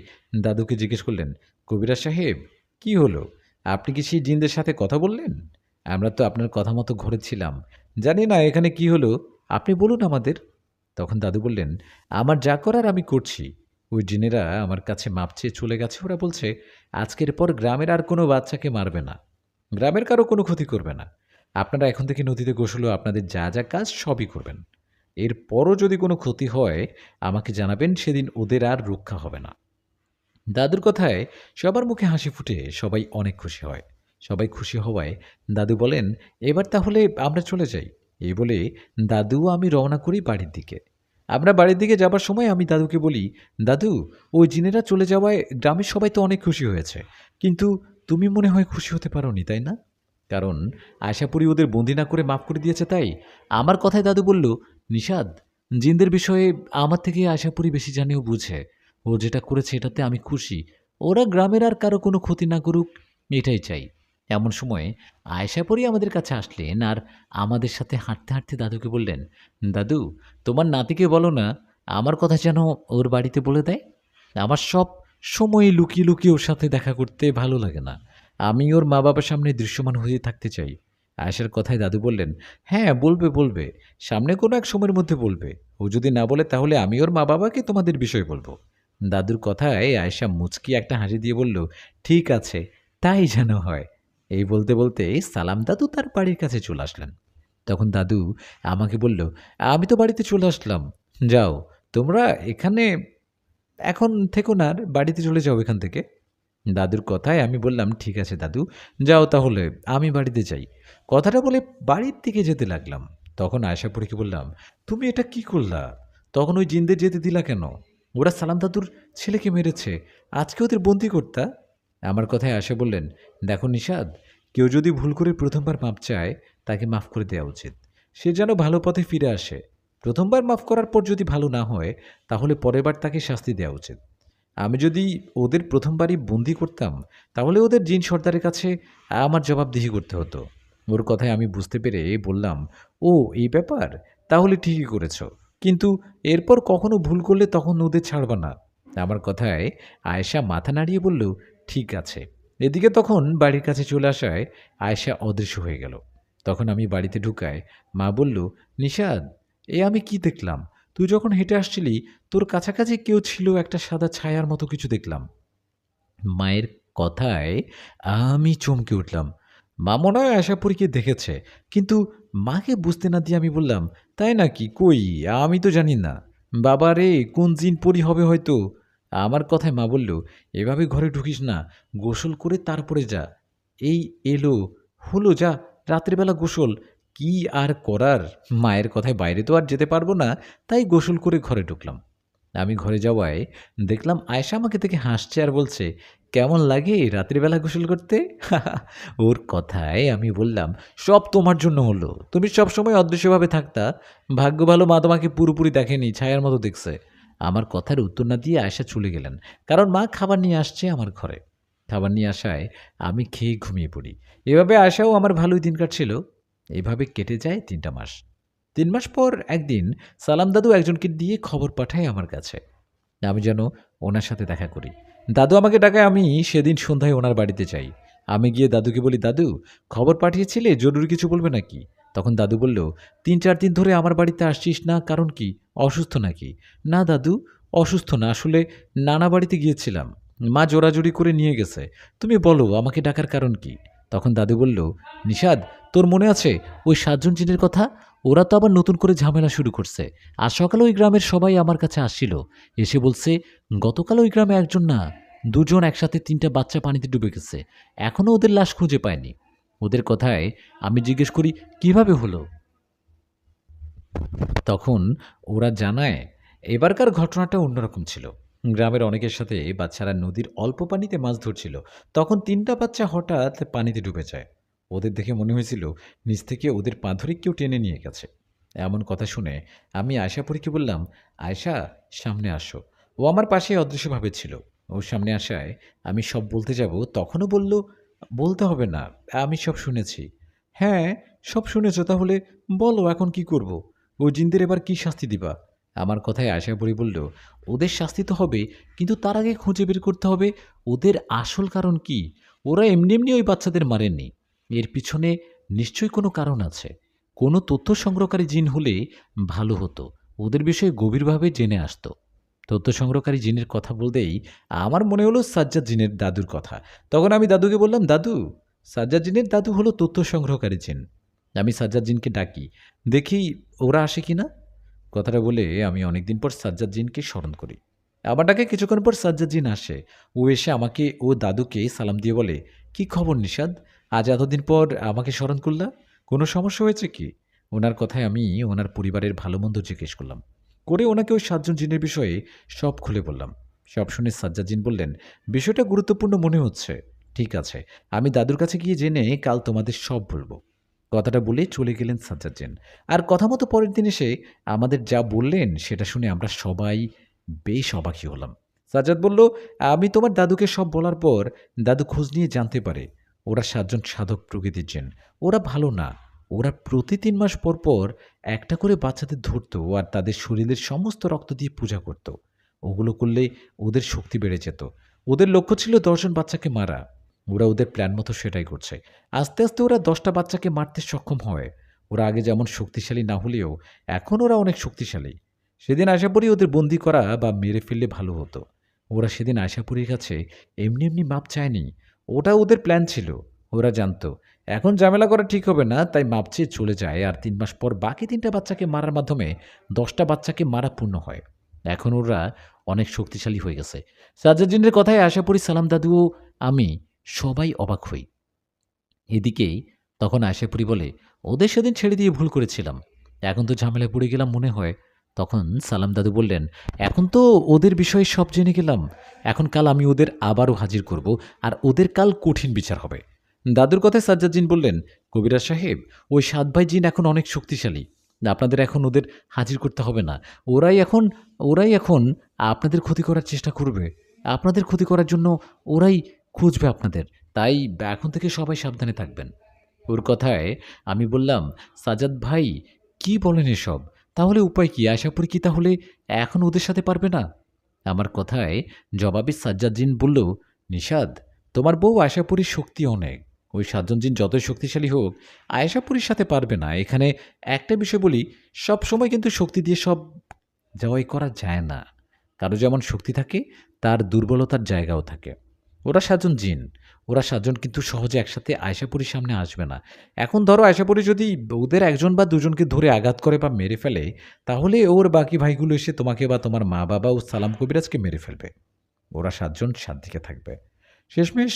দাদুকে জিজ্ঞেস করলেন, কবিরাজ সাহেব, কি হলো? আপনি কি সেই জিনদের সাথে কথা বললেন? আমরা তো আপনার কথা মতো ঘরে ছিলাম, জানি না এখানে কি হলো, আপনি বলুন আমাদের। তখন দাদু বললেন, আমার যা করার আমি করছি। ওই জিনেরা আমার কাছে মাপ চেয়ে চলে গেছে। ওরা বলছে আজকের পর গ্রামের আর কোনো বাচ্চাকে মারবে না, গ্রামের কারো কোনো ক্ষতি করবে না। আপনারা এখন থেকে নদীতে গোসলও আপনাদের যা যা কাজ সবই করবেন। এরপরও যদি কোনো ক্ষতি হয় আমাকে জানাবেন, সেদিন ওদের আর রক্ষা হবে না। দাদুর কথায় সবার মুখে হাসি ফুটে সবাই অনেক খুশি হয়। সবাই খুশি হওয়ায় দাদু বলেন, এবার তাহলে আমরা চলে যাই। এই বলে দাদু ও আমি রওনা করি বাড়ির দিকে। আমরা বাড়ির দিকে যাবার সময় আমি দাদুকে বলি, দাদু, ওই জিনেরা চলে যাওয়ায় গ্রামের সবাই তো অনেক খুশি হয়েছে, কিন্তু তুমি মনে হয় খুশি হতে পারোনি, তাই না? কারণ আশাপুরি ওদের বন্দি না করে মাফ করে দিয়েছে তাই। আমার কথায় দাদু বলল, নিষাদ, জিনদের বিষয়ে আমার থেকে আশাপুরি বেশি জানে ও বুঝে। ও যেটা করেছে এটাতে আমি খুশি। ওরা গ্রামের আর কারো কোনো ক্ষতি না করুক, এটাই চাই। এমন সময় আয়েশাপুরী আমাদের কাছে আসলেন আর আমাদের সাথে হাঁটতে হাঁটতে দাদুকে বললেন, দাদু, তোমার নাতিকে বলো না আমার কথা যেন ওর বাড়িতে বলে দেয়। আমার সব সময় লুকিয়ে লুকিয়ে ওর সাথে দেখা করতে ভালো লাগে না। আমি ওর মা বাবার সামনে দৃশ্যমান হয়ে থাকতে চাই। আয়েশার কথায় দাদু বললেন, হ্যাঁ, বলবে বলবে, সামনে কোনো এক সময়ের মধ্যে বলবে। ও যদি না বলে তাহলে আমি ওর মা বাবাকে তোমাদের বিষয় বলবো। দাদুর কথায় আয়েশা মুচকি একটা হাসি দিয়ে বলল, ঠিক আছে, তাই যেন হয়। এই বলতে বলতে সালাম দাদু তার বাড়ির কাছে চলে আসলেন। তখন দাদু আমাকে বলল, আমি তো বাড়িতে চলে আসলাম, যাও তোমরা এখানে এখন থেকো না, আর বাড়িতে চলে যাও এখান থেকে। দাদুর কথায় আমি বললাম, ঠিক আছে দাদু, যাও তাহলে, আমি বাড়িতে যাই। কথাটা বলে বাড়ির দিকে যেতে লাগলাম। তখন আয়শাপুরীকে বললাম, তুমি এটা কি করলা? তখন ওই জিনদের যেতে দিলা কেন? ওরা সালাম দাদুর ছেলেকে মেরেছে, আজকে ওদের বন্দি করতা। আমার কথায় আয়শা বললেন, দেখো নিষাদ, কেউ যদি ভুল করে প্রথমবার মাপ চায় তাকে মাফ করে দেওয়া উচিত। সে যেন ভালো পথে ফিরে আসে। প্রথমবার মাফ করার পর যদি ভালো না হয় তাহলে পরের বার তাকে শাস্তি দেওয়া উচিত। আমি যদি ওদের প্রথমবারই বন্দি করতাম তাহলে ওদের জিন সর্দারের কাছে আমার জবাবদিহি করতে হতো। ওর কথায় আমি বুঝতে পেরে বললাম, ও এই ব্যাপার, তাহলে ঠিকই করেছ, কিন্তু এরপর কখনো ভুল করলে তখন ওদের ছাড়বা না। আমার কথায় আয়েশা মাথা নাড়িয়ে বলল, ঠিক আছে। এদিকে তখন বাড়ির কাছে চলে আসায় আয়েশা অদৃশ্য হয়ে গেল। তখন আমি বাড়িতে ঢুকায় মা বলল, নিশাদ, এ আমি কি দেখলাম? তুই যখন হেঁটে আসছিলি তোর কাছাকাছি কেউ ছিল, একটা সাদা ছায়ার মতো কিছু দেখলাম। মায়ের কথায় আমি চমকে উঠলাম। মা মনে হয় আশাপুরীকে দেখেছে, কিন্তু মাকে বুঝতে না দিয়ে আমি বললাম, তাই নাকি? কই, আমি তো জানি না। বাবা রে, কোন জিন পরি হবে হয়তো। আমার কথায় মা বলল, এভাবে ঘরে ঢুকিস না, গোসল করে তারপরে যা। এই এলো, হলো, যা, রাত্রিবেলা গোসল। কি আর করার, মায়ের কথায় বাইরে তো আর যেতে পারবো না, তাই গোসল করে ঘরে ঢুকলাম। আমি ঘরে যাওয়ায় দেখলাম আয়েশা আমাকে দেখে হাসছে আর বলছে, কেমন লাগে রাত্রিবেলা গোসল করতে? ওর কথায় আমি বললাম, সব তোমার জন্য হলো, তুমি সবসময় অদৃশ্যভাবে থাকতা। ভাগ্য ভালো মা তোমাকে পুরোপুরি দেখেনি, ছায়ার মতো দেখছে। আমার কথার উত্তর না দিয়ে আয়েশা চলে গেলেন, কারণ মা খাবার নিয়ে আসছে আমার ঘরে। খাবার নিয়ে আসায় আমি খেয়ে ঘুমিয়ে পড়ি। এভাবে আয়েশাও আমার ভালোই দিন কাটছিল। এভাবে কেটে যায় 3টা মাস। 3 মাস পর একদিন সালাম দাদু একজনকে দিয়ে খবর পাঠায় আমার কাছে, আমি যেন ওনার সাথে দেখা করি। দাদু আমাকে ডাকায়, আমি সেদিন সন্ধ্যায় ওনার বাড়িতে যাই। আমি গিয়ে দাদুকে বলি, দাদু, খবর পাঠিয়েছিলে, জরুরি কিছু বলবে নাকি? তখন দাদু বলল, 3-4 দিন ধরে আমার বাড়িতে আসছিস না, কারণ কি? অসুস্থ নাকি? না দাদু, অসুস্থ না, আসলে নানা বাড়িতে গিয়েছিলাম, মা জোরাজুরি করে নিয়ে গেছে। তুমি বলো আমাকে ডাকার কারণ কি? তখন দাদু বলল, নিষাদ, তোর মনে আছে ওই 7জন জিনের কথা? ওরা তো আবার নতুন করে ঝামেলা শুরু করছে। আজ সকালে ওই গ্রামের সবাই আমার কাছে আসছিল, এসে বলছে, গতকাল ওই গ্রামে একজন না, 2জন একসাথে 3টা বাচ্চা পানিতে ডুবে গেছে, এখনও ওদের লাশ খুঁজে পায়নি। ওদের কথায় আমি জিজ্ঞেস করি, কিভাবে হলো? তখন ওরা জানায়, এবারকার ঘটনাটা অন্যরকম ছিল। গ্রামের অনেকের সাথে বাচ্চারা নদীর অল্প পানিতে মাছ ধরছিল, তখন 3টা বাচ্চা হঠাৎ পানিতে ডুবে যায়। ওদের দেখে মনে হয়েছিল নিচ থেকে ওদের পা ধরে কেউ টেনে নিয়ে গেছে। এমন কথা শুনে আমি আয়শাপুরীকে বললাম, আয়শা, সামনে আসো। ও আমার পাশে অদৃশ্যভাবে ছিল। ওর সামনে আসায় আমি সব বলতে যাব, তখনও বলল, বলতে হবে না, আমি সব শুনেছি। হ্যাঁ, সব শুনেছ, তাহলে বলো এখন কি করব? ও জিনদের এবার কি শাস্তি দিবা? আমার কথায় আশাপুরী বলল, ওদের শাস্তি তো হবে, কিন্তু তার আগে খুঁজে বের করতে হবে ওদের আসল কারণ কি। ওরা এমনি এমনি ওই বাচ্চাদের মারেননি, এর পিছনে নিশ্চয়ই কোনো কারণ আছে। কোনো তথ্য সংগ্রহকারী জিন হলে ভালো হতো, ওদের বিষয়ে গভীরভাবে জেনে আসতো। তথ্য সংগ্রহকারী জিনের কথা বলতেই আমার মনে হলো সাজ্জাদ জিনের দাদুর কথা। তখন আমি দাদুকে বললাম, দাদু, সাজ্জাদ জিনের দাদু হলো তথ্য সংগ্রহকারী জিন। আমি সাজ্জাদ জিনকে ডাকি, দেখি ওরা আসে কিনা। কথাটা বলে আমি অনেকদিন পর সাজ্জাদ জিনকে স্মরণ করি। আমার ডাকে কিছুক্ষণ পর সাজ্জাদ জিন আসে। ও এসে আমাকে ও দাদুকে সালাম দিয়ে বলে, কি খবর নিষাদ, আজ এতদিন পর আমাকে স্মরণ করলা? কোনো সমস্যা হয়েছে কি? ওনার কথায় আমি ওনার পরিবারের ভালো মন্দ জিজ্ঞেস করলাম, করে ওনাকে ওই 7জন জিনের বিষয়ে সব খুলে বললাম। সব শুনে সাজ্জাদ জিন বললেন, বিষয়টা গুরুত্বপূর্ণ মনে হচ্ছে। ঠিক আছে, আমি দাদুর কাছে গিয়ে জেনে কাল তোমাদের সব বলবো। কথাটা বলে চলে গেলেন সাজ্জাদ জিন। আর কথা মতো পরের দিন এসে আমাদের যা বললেন সেটা শুনে আমরা সবাই বেশ অবাকই হলাম। সাজ্জাদ বলল, আমি তোমার দাদুকে সব বলার পর দাদু খোঁজ নিয়ে জানতে পারে ওরা 7জন সাধক প্রকৃতির জিন। ওরা ভালো না, ওরা প্রতি 3 মাস পর পর একটা করে বাচ্চাদের ধরতো আর তাদের শরীরের সমস্ত রক্ত দিয়ে পূজা করত। ওগুলো করলে ওদের শক্তি বেড়ে যেত। ওদের লক্ষ্য ছিল 10জন বাচ্চাকে মারা। ওরা ওদের প্ল্যান মতো সেটাই করছে। আস্তে আস্তে ওরা 10টা বাচ্চাকে মারতে সক্ষম হয়। ওরা আগে যেমন শক্তিশালী না হলেও এখন ওরা অনেক শক্তিশালী। সেদিন আশাপুরি ওদের বন্দি করা বা মেরে ফেললে ভালো হতো। ওরা সেদিন আশাপুরীর কাছে এমনি এমনি মাপ চায়নি, ওটা ওদের প্ল্যান ছিল। ওরা জানতো এখন ঝামেলা করা ঠিক হবে না, তাই মাপ চেয়ে চলে যায়। আর 3 মাস পর বাকি 3টা বাচ্চাকে মারার মাধ্যমে 10টা বাচ্চাকে মারা পূর্ণ হয়। এখন ওরা অনেক শক্তিশালী হয়ে গেছে। সাজ্জাদ্দিনের কথায় আশাপুরি, সালাম দাদু ও আমি সবাই অবাক হই। এদিকেই তখন আশাপুরি বলে, ওদের সেদিন ছেড়ে দিয়ে ভুল করেছিলাম, এখন তো ঝামেলায় পড়ে গেলাম মনে হয়। তখন সালাম দাদু বললেন, এখন তো ওদের বিষয়ে সব জেনে গেলাম, এখন কাল আমি ওদের আবারও হাজির করব, আর ওদের কাল কঠিন বিচার হবে। দাদুর কথায় সাজ্জাদ জিন বললেন, কবিরাজ সাহেব, ওই 7 ভাই জিন এখন অনেক শক্তিশালী, আপনাদের এখন ওদের হাজির করতে হবে না। ওরাই এখন আপনাদের ক্ষতি করার চেষ্টা করবে। আপনাদের ক্ষতি করার জন্য ওরাই খুঁজবে আপনাদের। তাই এখন থেকে সবাই সাবধানে থাকবেন। ওর কথায় আমি বললাম, সাজ্জাদ ভাই কি বলেন এসব? তাহলে উপায় কি? আশাপুরি কি তাহলে এখন ওদের সাথে পারবে না? আমার কথায় জবাবে সাজ্জাদ জিন বলল, নিশাদ, তোমার বউ আশাপুরীর শক্তি অনেক। ওই সাতজন জিন যতই শক্তিশালী হোক, আয়েশাপুরীর সাথে পারবে না। এখানে একটা বিষয় বলি, সব সময় কিন্তু শক্তি দিয়ে সব জয় করা যায় না। কারো যেমন শক্তি থাকে, তার দুর্বলতার জায়গাও থাকে। ওরা সাতজন জিন, ওরা সাতজন কিন্তু সহজে একসাথে আয়েশাপুরীর সামনে আসবে না। এখন ধরো আয়েশাপুরী যদি ওদের একজন বা দুজনকে ধরে আঘাত করে বা মেরে ফেলে, তাহলে ওর বাকি ভাইগুলো এসে তোমাকে বা তোমার মা বাবা ও সালাম কবিরাজকে মেরে ফেলবে। ওরা সাতজন সাতদিকে থাকবে। শেষমেশ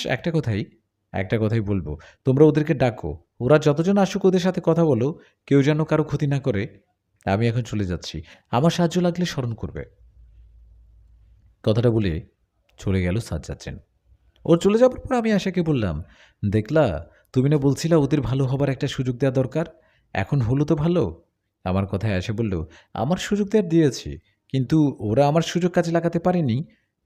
একটা কথাই বলবো, তোমরা ওদেরকে ডাকো। ওরা যতজন আসুক ওদের সাথে কথা বলো, কেউ যেন কারো ক্ষতি না করে। আমি এখন চলে যাচ্ছি, আমার সাহায্য লাগলে স্মরণ করবে। কথাটা বলে চলে গেল সাজ্জাদ সেন। ওর চলে যাওয়ার পর আমি আশাকে বললাম, দেখলা, তুমি না বলছিলা ওদের ভালো হবার একটা সুযোগ দেওয়া দরকার? এখন হলো তো ভালো। আমার কথায় আশা বলল, আমার সুযোগ দেওয়ার দিয়েছি, কিন্তু ওরা আমার সুযোগ কাজে লাগাতে পারেনি।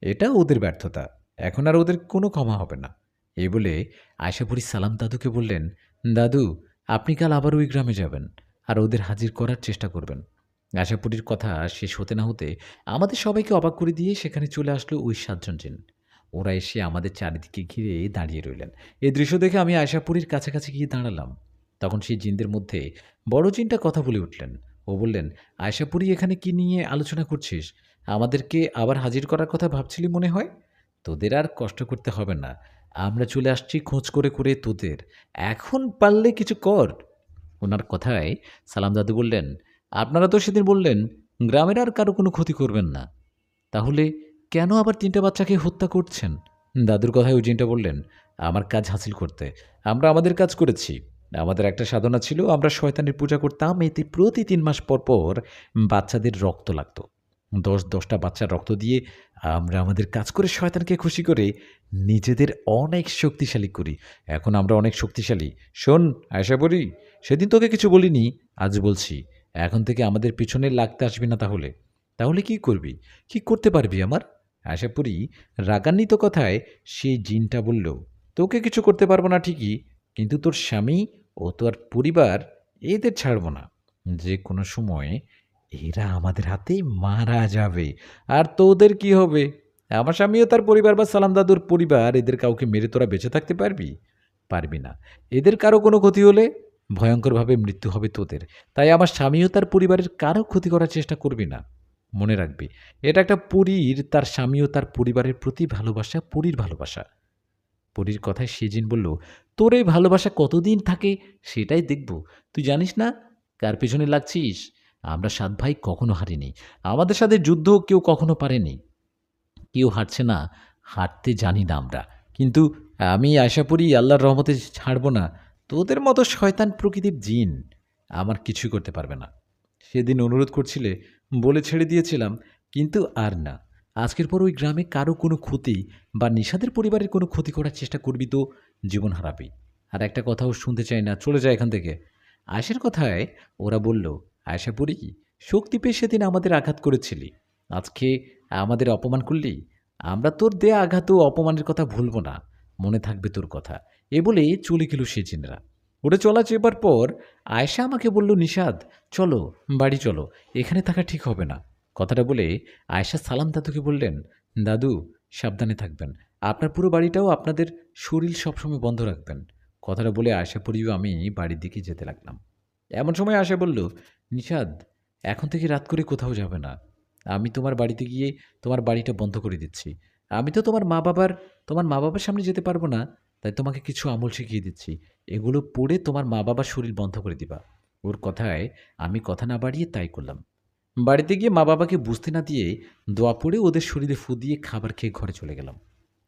এটা ওদের ব্যর্থতা। এখন আর ওদের কোনো ক্ষমা হবে না। এই বলে আয়শাপুরী সালাম দাদুকে বললেন, দাদু, আপনি কাল আবার ওই গ্রামে যাবেন আর ওদের হাজির করার চেষ্টা করবেন। আশাপুরীর কথা শেষ হতে না হতে আমাদের সবাইকে অবাক করে দিয়ে সেখানে চলে আসলো ওই সাতজন জিন। ওরা এসে আমাদের চারিদিকে ঘিরে দাঁড়িয়ে রইলেন। এই দৃশ্য দেখে আমি আয়শাপুরীর কাছাকাছি গিয়ে দাঁড়ালাম। তখন সেই জিনদের মধ্যে বড় জিনটা কথা বলে উঠলেন। ও বললেন, আয়শাপুরী, এখানে কি নিয়ে আলোচনা করছিস? আমাদেরকে আবার হাজির করার কথা ভাবছিলি মনে হয়? তোদের আর কষ্ট করতে হবে না, আমরা চলে আসছি খোঁজ করে করে তোদের। এখন পারলে কিছু কর। ওনার কথায় সালাম দাদু বললেন, আপনারা তো সেদিন বললেন গ্রামের আর কারো কোনো ক্ষতি করবেন না, তাহলে কেন আবার 3টা বাচ্চাকে হত্যা করছেন? দাদুর কথায় ওই জিনটা বললেন, আমার কাজ হাসিল করতে আমরা আমাদের কাজ করেছি। আমাদের একটা সাধনা ছিল, আমরা শয়তানের পূজা করতাম, এতে প্রতি 3 মাস পর পর বাচ্চাদের রক্ত লাগতো। 10টা বাচ্চার রক্ত দিয়ে আমরা আমাদের কাজ করে শয়তানকে খুশি করে নিজেদের অনেক শক্তিশালী করি। এখন আমরা অনেক শক্তিশালী। শোন আশাপুরী, সেদিন তোকে কিছু বলিনি, আজ বলছি, এখন থেকে আমাদের পিছনে লাগতে আসবি না। তাহলে তাহলে কি করবি? কি করতে পারবি আমার? আশাপুরী রাগান্বিত কথায় সেই জিনটা বলল, তোকে কিছু করতে পারবো না ঠিকই, কিন্তু তোর স্বামী ও তোর পরিবার এদের ছাড়বো না। যে কোনো সময় এরা আমাদের হাতে মারা যাবে। আর তোদের কি হবে? আমার স্বামীও তার পরিবার বা সালাম দাদুর পরিবার, এদের কাউকে মেরে তোরা বেঁচে থাকতে পারবি? পারবি না। এদের কারো কোনো ক্ষতি হলে ভয়ঙ্করভাবে মৃত্যু হবে তোদের। তাই আমার স্বামীও তার পরিবারের কারো ক্ষতি করার চেষ্টা করবি না। মনে রাখবি, এটা একটা পরীর, তার স্বামীও তার পরিবারের প্রতি ভালোবাসা, পরীর ভালোবাসা। পরীর কথায় সেজিন বলল, তোর এই ভালোবাসা কতদিন থাকে সেটাই দেখব। তুই জানিস না কার পেছনে লাগছিস? আমরা 7 ভাই কখনো হারিনি। আমাদের সাথে যুদ্ধ কেউ কখনো পারেনি। কেউ হারছে না, হারতে জানি না আমরা। কিন্তু আমি আশা করি আল্লাহর রহমতে ছাড়ব না। তোদের মতো শয়তান প্রকৃতির জিন আমার কিছুই করতে পারবে না। সেদিন অনুরোধ করছিলে বলে ছেড়ে দিয়েছিলাম, কিন্তু আর না। আজকের পর ওই গ্রামে কারো কোনো ক্ষতি বা নিশাদের পরিবারের কোনো ক্ষতি করার চেষ্টা করবি তো জীবন হারাবি। আর একটা কথাও শুনতে চাই না, চলে যায় এখান থেকে। আয়েশার কথায় ওরা বলল, আয়েশা পড়ি, শক্তি পেয়ে সেদিন আমাদের আঘাত করেছিলি, আজকে আমাদের অপমান করলি। আমরা তোর দেয়া আঘাত ও অপমানের কথা ভুলব না, মনে থাকবে তোর কথা। এ বলে চলে গেল সে জিনরা। ওটা চলা চেবার পর আয়েশা আমাকে বলল, নিশাদ, চলো বাড়ি চলো, এখানে থাকা ঠিক হবে না। কথাটা বলে আয়েশা সালাম দাদুকে বললেন, দাদু সাবধানে থাকবেন, আপনার পুরো বাড়িটাও আপনাদের শরীর সবসময় বন্ধ রাখবেন। কথাটা বলে আয়েশা পরিও আমি বাড়ির দিকে যেতে লাগলাম। এমন সময় আয়েশা বলল, নিশাদ, এখন থেকে রাত করে কোথাও যাবে না। আমি তোমার বাড়িতে গিয়ে তোমার বাড়িটা বন্ধ করে দিচ্ছি। আমি তো তোমার মা বাবার সামনে যেতে পারবো না, তাই তোমাকে কিছু আমল শিখিয়ে দিচ্ছি। এগুলো পড়ে তোমার মা বাবার শরীর বন্ধ করে দিবা। ওর কথায় আমি কথা না বাড়িয়ে তাই করলাম। বাড়িতে গিয়ে মা বাবাকে বুঝতে না দিয়ে দোয়া পড়ে ওদের শরীরে ফু দিয়ে খাবার খেয়ে ঘরে চলে গেলাম।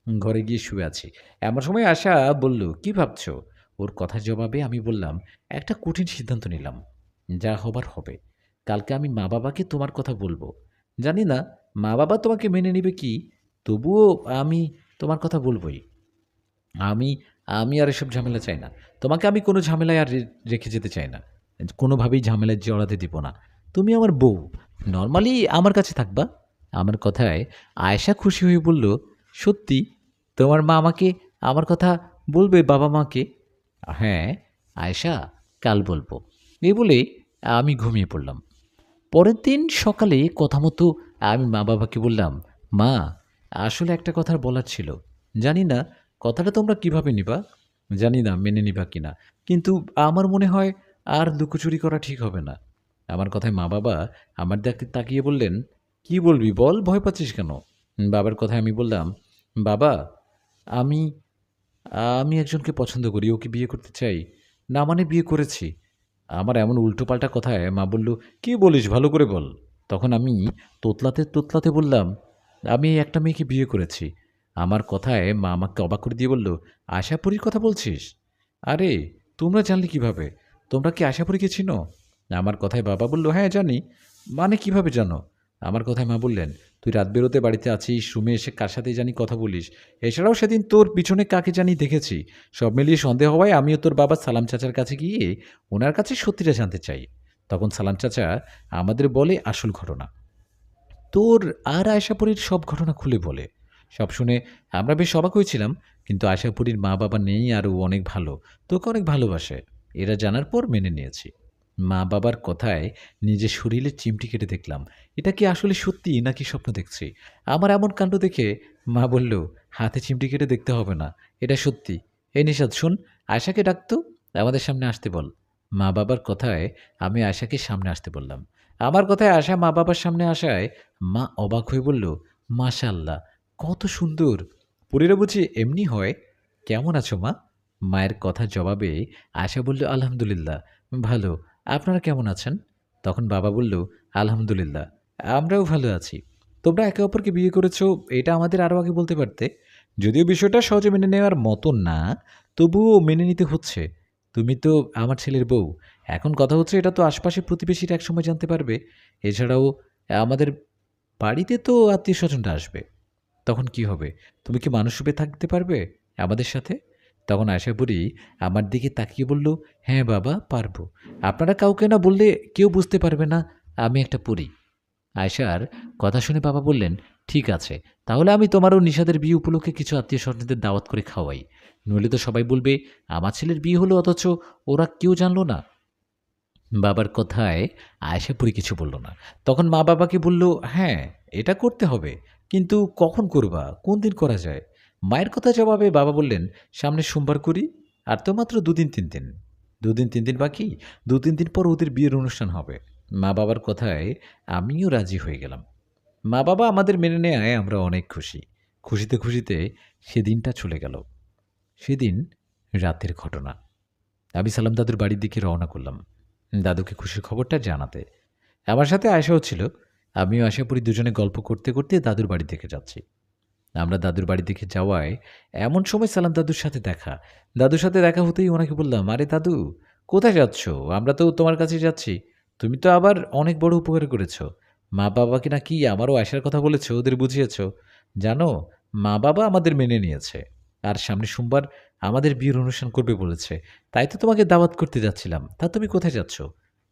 ঘরে গিয়ে শুয়ে আছি। এমন সময় আশা বলল, কি ভাবছো? ওর কথার জবাবে আমি বললাম, একটা কঠিন সিদ্ধান্ত নিলাম, যা হবার হবে। কালকে আমি মা বাবাকে তোমার কথা বলবো। জানি না মা বাবা তোমাকে মেনে নেবে কি, তবুও আমি তোমার কথা বলবই। আমি আমি আর এসব ঝামেলা চাই না। তোমাকে আমি কোনো ঝামেলায় আর রেখে যেতে চাই না। কোনোভাবেই ঝামেলায় জড়াতে দিব না। তুমি আমার বউ, নরমালি আমার কাছে থাকবা। আমার কথায় আয়েশা খুশি হয়ে বলল, সত্যি? তোমার মা আমাকে আমার কথা বলবে বাবা মাকে? হ্যাঁ, আয়েশা, কাল বলবো। এই বলে আমি ঘুমিয়ে পড়লাম। পরের দিন সকালে কথা মতো আমি মা বাবাকে বললাম, মা, আসলে একটা কথা বলার ছিল। জানি না কথাটা তোমরা কিভাবে নিবা, জানি না মেনে নিবা কিনা, কিন্তু আমার মনে হয় আর লুকোচুরি করা ঠিক হবে না। আমার কথায় মা বাবা আমার দিকে তাকিয়ে বললেন, কি বলবি বল, ভয় পাচ্ছিস কেন? বাবার কথায় আমি বললাম, বাবা, আমি আমি একজনকে পছন্দ করি, ওকে বিয়ে করতে চাই। না মানে বিয়ে করেছি। আমার এমন উল্টোপাল্টা কথায় মা বলল, কি বলিস, ভালো করে বল। তখন আমি তোতলাতে তোতলাতে বললাম, আমি একটা মেয়েকে বিয়ে করেছি। আমার কথায় মা আমাকে অবাক করে দিয়ে বলল, আশাপুরীর কথা বলছিস? আরে, তোমরা জানলে কিভাবে? তোমরা কি আশাপুরীকে চিনো? আমার কথায় বাবা বলল, হ্যাঁ জানি। মানে কিভাবে জানো? আমার কথায় মা বললেন, তুই রাত বেরোতে বাড়িতে আছিস, রুমে এসে কার সাথে জানি কথা বলিস। এছাড়াও সেদিন তোর পিছনে কাকে জানি দেখেছি। সব মিলিয়ে সন্দেহ হওয়ায় আমিও তোর বাবা সালাম চাচার কাছে গিয়ে ওনার কাছে সত্যিটা জানতে চাই। তখন সালাম চাচা আমাদের বলে আসল ঘটনা। তোর আর আয়শাপুরীর সব ঘটনা খুলে বলে। সব শুনে আমরা বেশ অবাক হয়েছিলাম, কিন্তু আয়শাপুরীর মা বাবা নেই আর ও অনেক ভালো, তোকে অনেক ভালোবাসে। এরা জানার পর মেনে নিয়েছি। মা বাবার কথায় নিজের শরীরে চিমটি কেটে দেখলাম, এটা কি আসলে সত্যি নাকি স্বপ্ন দেখছি। আমার এমন কাণ্ড দেখে মা বলল, হাতে চিমটি কেটে দেখতে হবে না, এটা সত্যি। এই নিশাদ, শুন, আয়শাকে ডাকতো, আমাদের সামনে আসতে বল। মা বাবার কথায় আমি আয়শাকে সামনে আসতে বললাম। আমার কথায় আশা মা বাবার সামনে আসায় মা অবাক হয়ে বলল, মাশাআল্লাহ, কত সুন্দর! পরীরা বুঝি এমনি হয়? কেমন আছো মা? মায়ের কথার জবাবে আশা বলল, আলহামদুলিল্লাহ, ভালো। আপনারা কেমন আছেন? তখন বাবা বলল, আলহামদুলিল্লাহ, আমরাও ভালো আছি। তোমরা একে অপরকে বিয়ে করেছো, এটা আমাদের আরও আগে বলতে পারতে। যদিও বিষয়টা সহজে মেনে নেওয়ার মতো না, তবুও মেনে নিতে হচ্ছে। তুমি তো আমার ছেলের বউ। এখন কথা হচ্ছে, এটা তো আশপাশের প্রতিবেশীরা একসময় জানতে পারবে। এছাড়াও আমাদের বাড়িতে তো আত্মীয়স্বজনরা আসবে। তখন কি হবে? তুমি কি মানুষরূপে থাকতে পারবে আমাদের সাথে? তখন আশাপুরী আমার দিকে তাকিয়ে বলল, হ্যাঁ বাবা, পারবো। আপনারা কাউকে না বললে কেউ বুঝতে পারবে না আমি একটা পরী। আয়শার কথা শুনে বাবা বললেন, ঠিক আছে, তাহলে আমি তোমারও নিশাদের বিয়ে উপলক্ষে কিছু আত্মীয় স্বজনদের দাওয়াত করে খাওয়াই। নইলে তো সবাই বলবে আমার ছেলের বিয়ে হলো অথচ ওরা কেউ জানলো না। বাবার কথায় আয়েশাপুরী কিছু বলল না। তখন মা বাবাকে বলল, হ্যাঁ, এটা করতে হবে, কিন্তু কখন করবা, কোন দিন করা যায়? মায়ের কথা জবাবে বাবা বললেন, সামনে সোমবার করি। আর তো মাত্র 2 দিন 3 দিন। 2 দিন 3 দিন বাকি। 2 3 দিন পর ওদের বিয়ের অনুষ্ঠান হবে। মা বাবার কথায় আমিও রাজি হয়ে গেলাম। মা বাবা আমাদের মেনে নেয়ায় আমরা অনেক খুশি। খুশিতে খুশিতে সেদিনটা চলে গেল। সেদিন রাতের ঘটনা। আমি সালাম দাদুর বাড়ির দিকে রওনা করলাম দাদুকে খুশির খবরটা জানাতে। আমার সাথে আয়শাও ছিল। আমিও আশাপুরি দুজনে গল্প করতে করতে দাদুর বাড়ির দিকে যাচ্ছি। আমরা দাদুর বাড়ির দিকে যাওয়ায় এমন সময় সালাম দাদুর সাথে দেখা। দাদুর সাথে দেখা হতেই ওনাকে বললাম, আরে দাদু, কোথায় যাচ্ছ? আমরা তো তোমার কাছে যাচ্ছি। তুমি তো আবার অনেক বড় উপকার করেছ। মা বাবাকে নাকি আমারও আয়শার কথা বলেছ, ওদের বুঝিয়েছ। জানো, মা বাবা আমাদের মেনে নিয়েছে। আর সামনে সোমবার আমাদের বিয়ের অনুষ্ঠান করবে বলেছে। তাই তো তোমাকে দাওয়াত করতে যাচ্ছিলাম। তা তুমি কোথায় যাচ্ছ?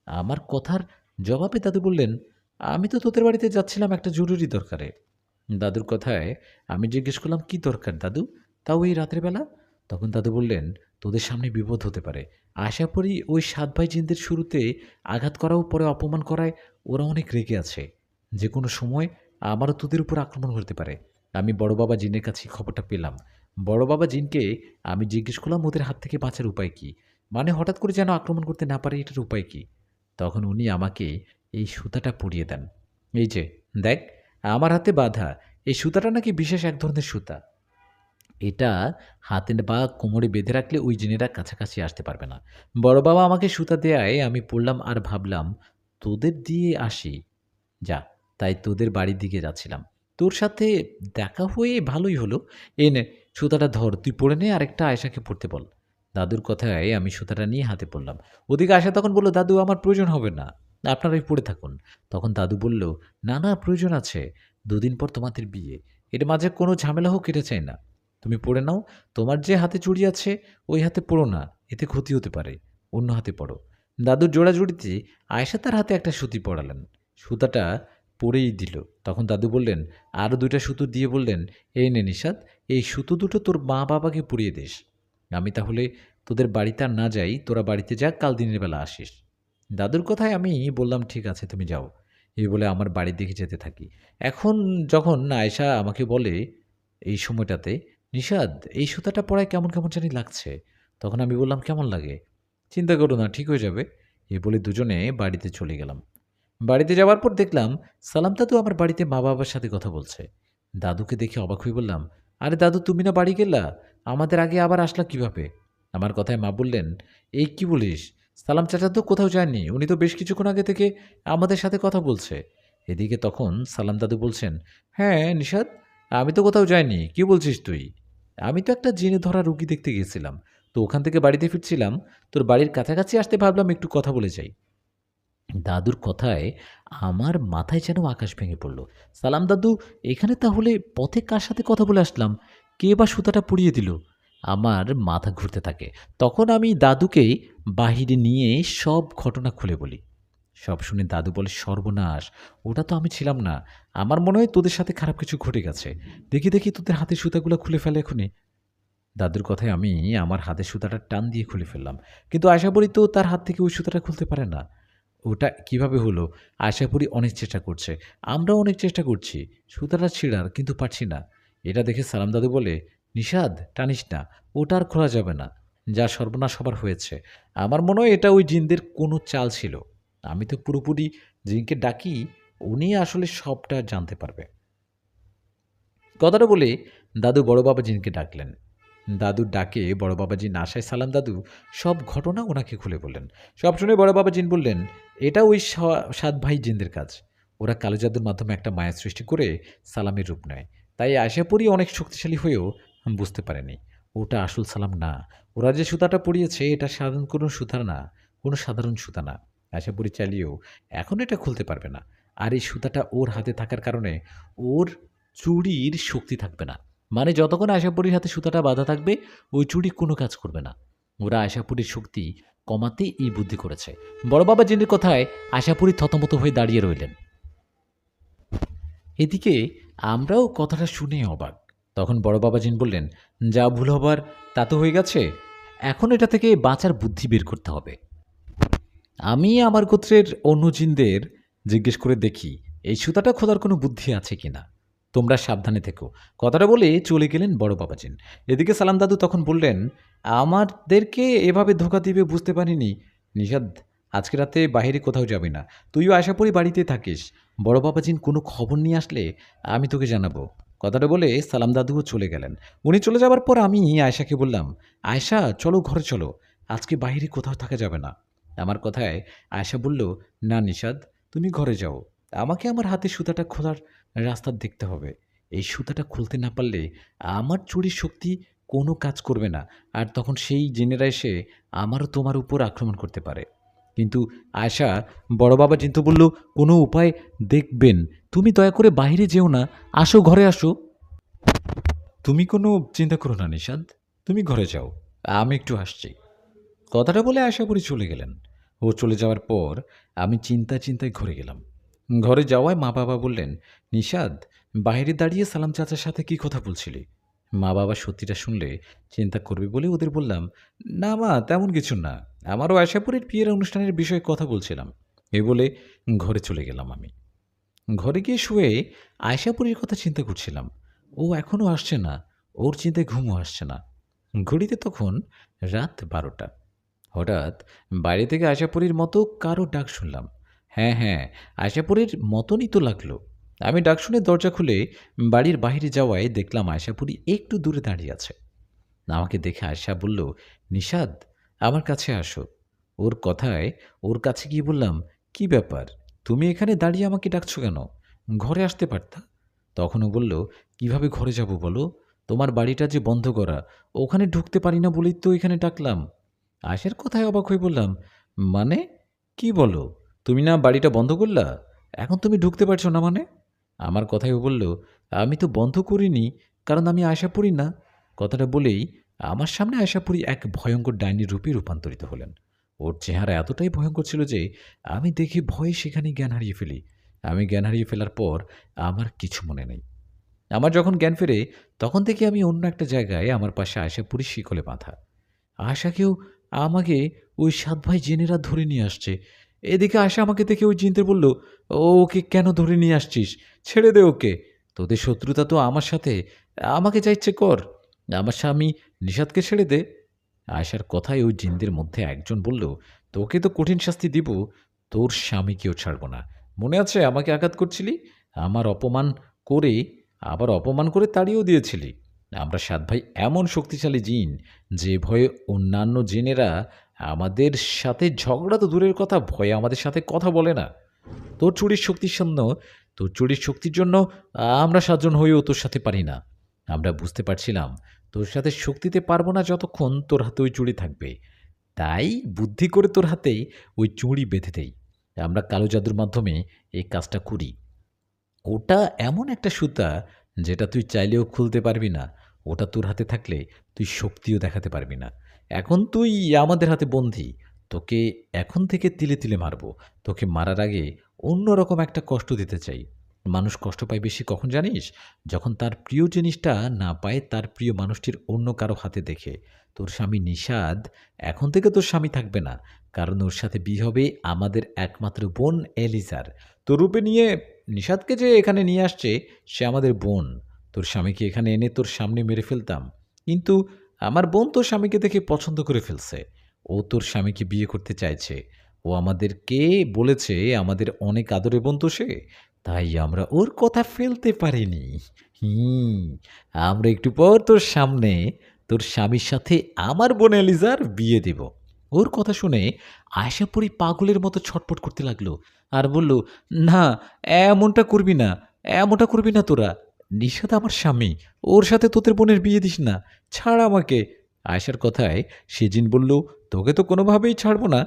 আমার কথার জবাবে দাদু বললেন, আমি তো তোদের বাড়িতে যাচ্ছিলাম একটা জরুরি দরকারে। দাদুর কথায় আমি জিজ্ঞেস করলাম, কি দরকার দাদু, তাও এই রাতের বেলা? তখন দাদু বললেন, তোদের সামনে বিপদ হতে পারে। আশা করি ওই 7 ভাই জিনদের শুরুতে আঘাত করাও পরে অপমান করায় ওরা অনেক রেগে আছে। যে কোনো সময় আমারও তোদের উপর আক্রমণ হতে পারে। আমি বড় বাবা জিনের কাছে খবরটা পেলাম। বড় বাবা জিনকে আমি জিজ্ঞেস করলাম, ওদের হাত থেকে বাঁচার উপায় কী? মানে হঠাৎ করে যেন আক্রমণ করতে না পারে, এটার উপায় কী? তখন উনি আমাকে এই সুতাটা পরিয়ে দেন। এই যে দেখ, আমার হাতে বাঁধা। এই সুতাটা নাকি বিশেষ এক ধরনের সুতা। এটা হাতে বা কোমরে বেঁধে রাখলে ওই জিনেরা কাছাকাছি আসতে পারবে না। বড় বাবা আমাকে সুতা দেয়ায় আমি পড়লাম আর ভাবলাম, তোদের দিয়ে আসি। যা, তাই তোদের বাড়ির দিকে যাচ্ছিলাম। তোর সাথে দেখা হয়ে ভালোই হলো। এই নে, সুতাটা ধর, তুই পড়ে নে, আরেকটা আয়েশাকে পড়তে বল। দাদুর কথায় আমি সুতাটা নিয়ে হাতে পড়লাম। ওদিকে আয়েশা তখন বলল, দাদু, আমার প্রয়োজন হবে না, আপনারাই পড়ে থাকুন। তখন দাদু বলল, না না, প্রয়োজন আছে। 2 দিন পর তোমাদের বিয়ে। এর মাঝে কোনো ঝামেলা হোক, এটা চাই না। তুমি পড়ে নাও। তোমার যে হাতে চুড়ি আছে ওই হাতে পড়ো না, এতে ক্ষতি হতে পারে। অন্য হাতে পড়ো। দাদুর জোড়াজুড়িতে আয়েশা তার হাতে একটা সুতি পড়ালেন। সুতাটা পরেই দিল। তখন দাদু বললেন, আরও 2টা সুতো দিয়ে বললেন, এই নে নিশাদ, এই সুতো দুটো তোর মা বাবাকে পরিয়ে দিস। আমি তাহলে তোদের বাড়িতে আর না যাই, তোরা বাড়িতে যা, কাল দিনের বেলা আসিস। দাদুর কথায় আমি বললাম, ঠিক আছে তুমি যাও। এই বলে আমার বাড়ির দিকে যেতে থাকি। এখন যখন আয়েশা আমাকে বলে এই সময়টাতে, নিশাদ এই সুতাটা পরায় কেমন কেমন জানি লাগছে, তখন আমি বললাম, কেমন লাগে? চিন্তা করো না, ঠিক হয়ে যাবে। এই বলে দুজনে বাড়িতে চলে গেলাম। বাড়িতে যাওয়ার পর দেখলাম সালাম দাদু আমার বাড়িতে মা বাবার সাথে কথা বলছে। দাদুকে দেখে অবাক হয়ে বললাম, আরে দাদু, তুমি না বাড়ি গেলা, আমাদের আগে আবার আসলা কিভাবে? আমার কথায় মা বললেন, এই কি বলিস, সালাম চাচা তো কোথাও যায়নি, উনি তো বেশ কিছুক্ষণ আগে থেকে আমাদের সাথে কথা বলছে। এদিকে তখন সালাম দাদু বলছেন, হ্যাঁ নিশাদ, আমি তো কোথাও যাইনি, কি বলছিস তুই? আমি তো একটা জিনে ধরা রুগী দেখতে গেছিলাম, তো ওখান থেকে বাড়িতে ফিরছিলাম, তোর বাড়ির কাছাকাছি আসতে ভাবলাম একটু কথা বলে যাই। দাদুর কথায় আমার মাথায় যেন আকাশ ভেঙে পড়ল। সালাম দাদু, এখানে তাহলে পথে কার সাথে কথা বলে আসলাম? কে বা সুতাটা পুড়িয়ে দিল? আমার মাথা ঘুরতে থাকে। তখন আমি দাদুকেই বাহিরে নিয়ে সব ঘটনা খুলে বলি। সব শুনে দাদু বলে, সর্বনাশ, ওটা তো আমি ছিলাম না। আমার মনে হয় তোদের সাথে খারাপ কিছু ঘটে গেছে। দেখি দেখি তোদের হাতের সুতাগুলো খুলে ফেলে এখনই। দাদুর কথায় আমি আমার হাতের সুতাটা টান দিয়ে খুলে ফেললাম, কিন্তু আশাপুরি তো তার হাত থেকে ওই সুতাটা খুলতে পারে না। ওটা কিভাবে হলো? আশাপুরি অনেক চেষ্টা করছে, আমরাও অনেক চেষ্টা করছি সুতাটা ছিঁড়ার, কিন্তু পারছি না। এটা দেখে সালাম দাদু বলে, নিষাদ টানিস না, ওটা আর খোলা যাবে না, যা সর্বনাশ হবার হয়েছে। আমার মনে হয় এটা ওই জিনদের কোনো চাল ছিল। আমি তো পুরোপুরি জিনকে ডাকি, উনি আসলে সবটা জানতে পারবে। কথাটা বলে দাদু বড় বাবা জিনকে ডাকলেন। দাদুর ডাকে বড় বাবাজি না আসায় সালাম দাদু সব ঘটনা ওনাকে খুলে বললেন। সব শুনে বড় বাবা জিন বললেন, এটা ওই 7 ভাই জিনদের কাজ। ওরা কালো জাদুর মাধ্যমে একটা মায়া সৃষ্টি করে সালামের রূপ নেয়। তাই আশাপুরি অনেক শক্তিশালী হয়েও বুঝতে পারেনি ওটা আসল সালাম না। ওরা যে সুতাটা পরিয়েছে এটা সাধারণ কোনো সুতা না, কোনো সাধারণ সুতা না। আশাপুরি চালিয়েও এখন এটা খুলতে পারবে না। আর এই সুতাটা ওর হাতে থাকার কারণে ওর চুড়ির শক্তি থাকবে না। মানে যতক্ষণ আশাপুরীর হাতে সুতাটা বাঁধা থাকবে, ওই চুড়ি কোনো কাজ করবে না। ওরা আশাপুরীর শক্তি কমাতে এই বুদ্ধি করেছে। বড় বাবা জিনের কথায় আশাপুরী থতমত হয়ে দাঁড়িয়ে রইলেন। এদিকে আমরাও কথাটা শুনে অবাক। তখন বড় বাবা জিন বললেন, যা ভুল হবার তা তো হয়ে গেছে, এখন এটা থেকে বাঁচার বুদ্ধি বের করতে হবে। আমি আমার গোত্রের অন্য জিনদের জিজ্ঞেস করে দেখি এই সুতাটা খোলার কোনো বুদ্ধি আছে কিনা। তোমরা সাবধানে থেকো। কথাটা বলে চলে গেলেন বড় বাবাজিন। এদিকে সালাম দাদু তখন বললেন, আমাদেরকে এভাবে ধোকা দিবে বুঝতে পারিনি। নিষাদ, আজকে রাতে বাইরে কোথাও যাবি না, তুইও আশাপুরি বাড়িতে থাকিস। বড় বাবাজিন কোনো খবর নিয়ে আসলে আমি তোকে জানাবো। কথাটা বলে সালাম দাদুও চলে গেলেন। উনি চলে যাবার পর আমি আয়শাকে বললাম, আয়শা চলো ঘরে চলো, আজকে বাইরে কোথাও থাকা যাবে না। আমার কথায় আয়শা বলল, না নিষাদ, তুমি ঘরে যাও, আমাকে আমার হাতে সুতাটা খোলার রাস্তা দেখতে হবে। এই সুতাটা খুলতে না পারলে আমার চুরির শক্তি কোনো কাজ করবে না, আর তখন সেই জিনেরা এসে আমারও তোমার উপর আক্রমণ করতে পারে। কিন্তু আয়শা, বড় বাবা কিন্তু বলল, কোনো উপায় দেখবেন, তুমি দয়া করে বাইরে যেও না, আসো ঘরে আসো। তুমি কোনো চিন্তা করো না নিষাদ, তুমি ঘরে যাও, আমি একটু আসছি। কথাটা বলে আশাপুরি চলে গেলেন। ও চলে যাওয়ার পর আমি চিন্তায় ঘরে গেলাম। ঘরে যাওয়ায় মা বাবা বললেন, নিষাদ, বাইরে দাঁড়িয়ে সালাম চাচার সাথে কি কথা বলছিলি? মা বাবা সত্যিটা শুনলে চিন্তা করবে বলে ওদের বললাম, না মা, তেমন কিছু না, আমারও আশাপুরের বিয়ের অনুষ্ঠানের বিষয়ে কথা বলছিলাম। এই বলে ঘরে চলে গেলাম আমি। ঘরে গিয়ে শুয়ে আয়শাপুরীর কথা চিন্তা করছিলাম। ও এখনও আসছে না, ওর চিন্তায় ঘুমও আসছে না। ঘড়িতে তখন রাত 12টা। হঠাৎ বাইরে থেকে আশাপুরীর মতো কারো ডাক শুনলাম। হ্যাঁ হ্যাঁ, আশাপুরীর মতনই তো লাগলো। আমি ডাক শুনে দরজা খুলে বাড়ির বাইরে যাওয়ায় দেখলাম আশাপুরী একটু দূরে দাঁড়িয়ে আছে। আমাকে দেখে আয়শা বলল, নিষাদ, আমার কাছে আসো। ওর কথায় ওর কাছে গিয়ে বললাম, কি ব্যাপার, তুমি এখানে দাঁড়িয়ে আমাকে ডাকছো কেন? ঘরে আসতে পারতা। তখনও বলল, কিভাবে ঘরে যাব বলো, তোমার বাড়িটা যে বন্ধ করা, ওখানে ঢুকতে পারি না বলেই তো এখানে ডাকলাম। আয়শার কথায় অবাক হয়ে বললাম, মানে কি বলো, তুমি না বাড়িটা বন্ধ করলা, এখন তুমি ঢুকতে পারছো না মানে? আমার কথায় ও বলল, আমি তো বন্ধ করিনি, কারণ আমি আশাপুরি না। কথাটা বলেই আমার সামনে আশাপুরি এক ভয়ঙ্কর ডাইনির রূপে রূপান্তরিত হলেন। ওর চেহারা এতটাই ভয়ঙ্কর ছিল যে আমি দেখে ভয়ে সেখানে জ্ঞান হারিয়ে ফেলি। আমি জ্ঞান হারিয়ে ফেলার পর আমার কিছু মনে নেই। আমার যখন জ্ঞান ফেরে তখন থেকে আমি অন্য একটা জায়গায় আমার পাশে আশাপুরী শিকলে বাঁধা। আশাকেও আমাকে ওই ৭ ভাই জিনেরা ধরে নিয়ে আসছে। এদিকে আশা আমাকে দেখে ওই জিনদের বলল, ওকে কেন ধরে নিয়ে আসছিস? ছেড়ে দে ওকে। তোদের শত্রুতা তো আমার সাথে, আমাকে যা ইচ্ছে কর। আমার স্বামী নিষাদকে ছেড়ে দে। আয়শার কথায় ওই জিনদের মধ্যে একজন বলল, তোকে তো কঠিন শাস্তি দিব, তোর স্বামীকেও ছাড়ব না। মনে আছে আমাকে আঘাত করছিলি, আমার অপমান করে, আবার অপমান করে তাড়িয়েও দিয়েছিলি। আমরা ৭ ভাই এমন শক্তিশালী জিন যে ভয়ে অন্যান্য জিনেরা আমাদের সাথে ঝগড়া তো দূরের কথা, ভয়ে আমাদের সাথে কথা বলে না। তোর চুরির শক্তির জন্য, তোর চুরির শক্তির জন্য আমরা ৭ জন হয়েও তোর সাথে পারি না। আমরা বুঝতে পারছিলাম তোর সাথে শক্তিতে পারবো না যতক্ষণ তোর হাতে ওই চুড়ি থাকবে। তাই বুদ্ধি করে তোর হাতে ওই চুড়ি বেঁধে দেই। আমরা কালো জাদুর মাধ্যমে এই কাজটা করি। ওটা এমন একটা সুতা যেটা তুই চাইলেও খুলতে পারবি না। ওটা তোর হাতে থাকলে তুই শক্তিও দেখাতে পারবি না। এখন তুই আমাদের হাতে বন্দী। তোকে এখন থেকে তিলে তিলে মারবো। তোকে মারার আগে অন্যরকম একটা কষ্ট দিতে চাই। মানুষ কষ্ট পায় বেশি কখন জানিস? যখন তার প্রিয় জিনিসটা না পায় তার প্রিয় মানুষটির অন্য কারো হাতে দেখে। তোর স্বামী নিষাদ এখন থেকে তোর স্বামী থাকবে না, কারণ ওর সাথে বিয়ে হবে আমাদের একমাত্র বোন এলিজার। তোর রূপে নিয়ে নিষাদকে যে এখানে নিয়ে আসছে সে আমাদের বোন। তোর স্বামীকে এখানে এনে তোর সামনে মেরে ফেলতাম, কিন্তু আমার বোন তোর স্বামীকে দেখে পছন্দ করে ফেলছে। ও তোর স্বামীকে বিয়ে করতে চাইছে। ও আমাদেরকে বলেছে আমাদের অনেক আদরে বোন তো সে, তাই আমরা ওর কথা ফেলতে পারিনি। হুম, আমরা একটু পর তোর সামনে তোর স্বামীর সাথে আমার বোন এলিজার বিয়ে দেব। ওর কথা শুনে আয়শাপুরী পাগলের মতো ছটপট করতে লাগলো আর বলল, না, এমনটা করবি না, এমনটা করবি না তোরা। নিশাদ আমার স্বামী, ওর সাথে তোদের বোনের বিয়ে দিস না, ছাড় আমাকে। আয়শার কথায় সেজিন বলল, তোকে তো কোনোভাবেই ছাড়বো না।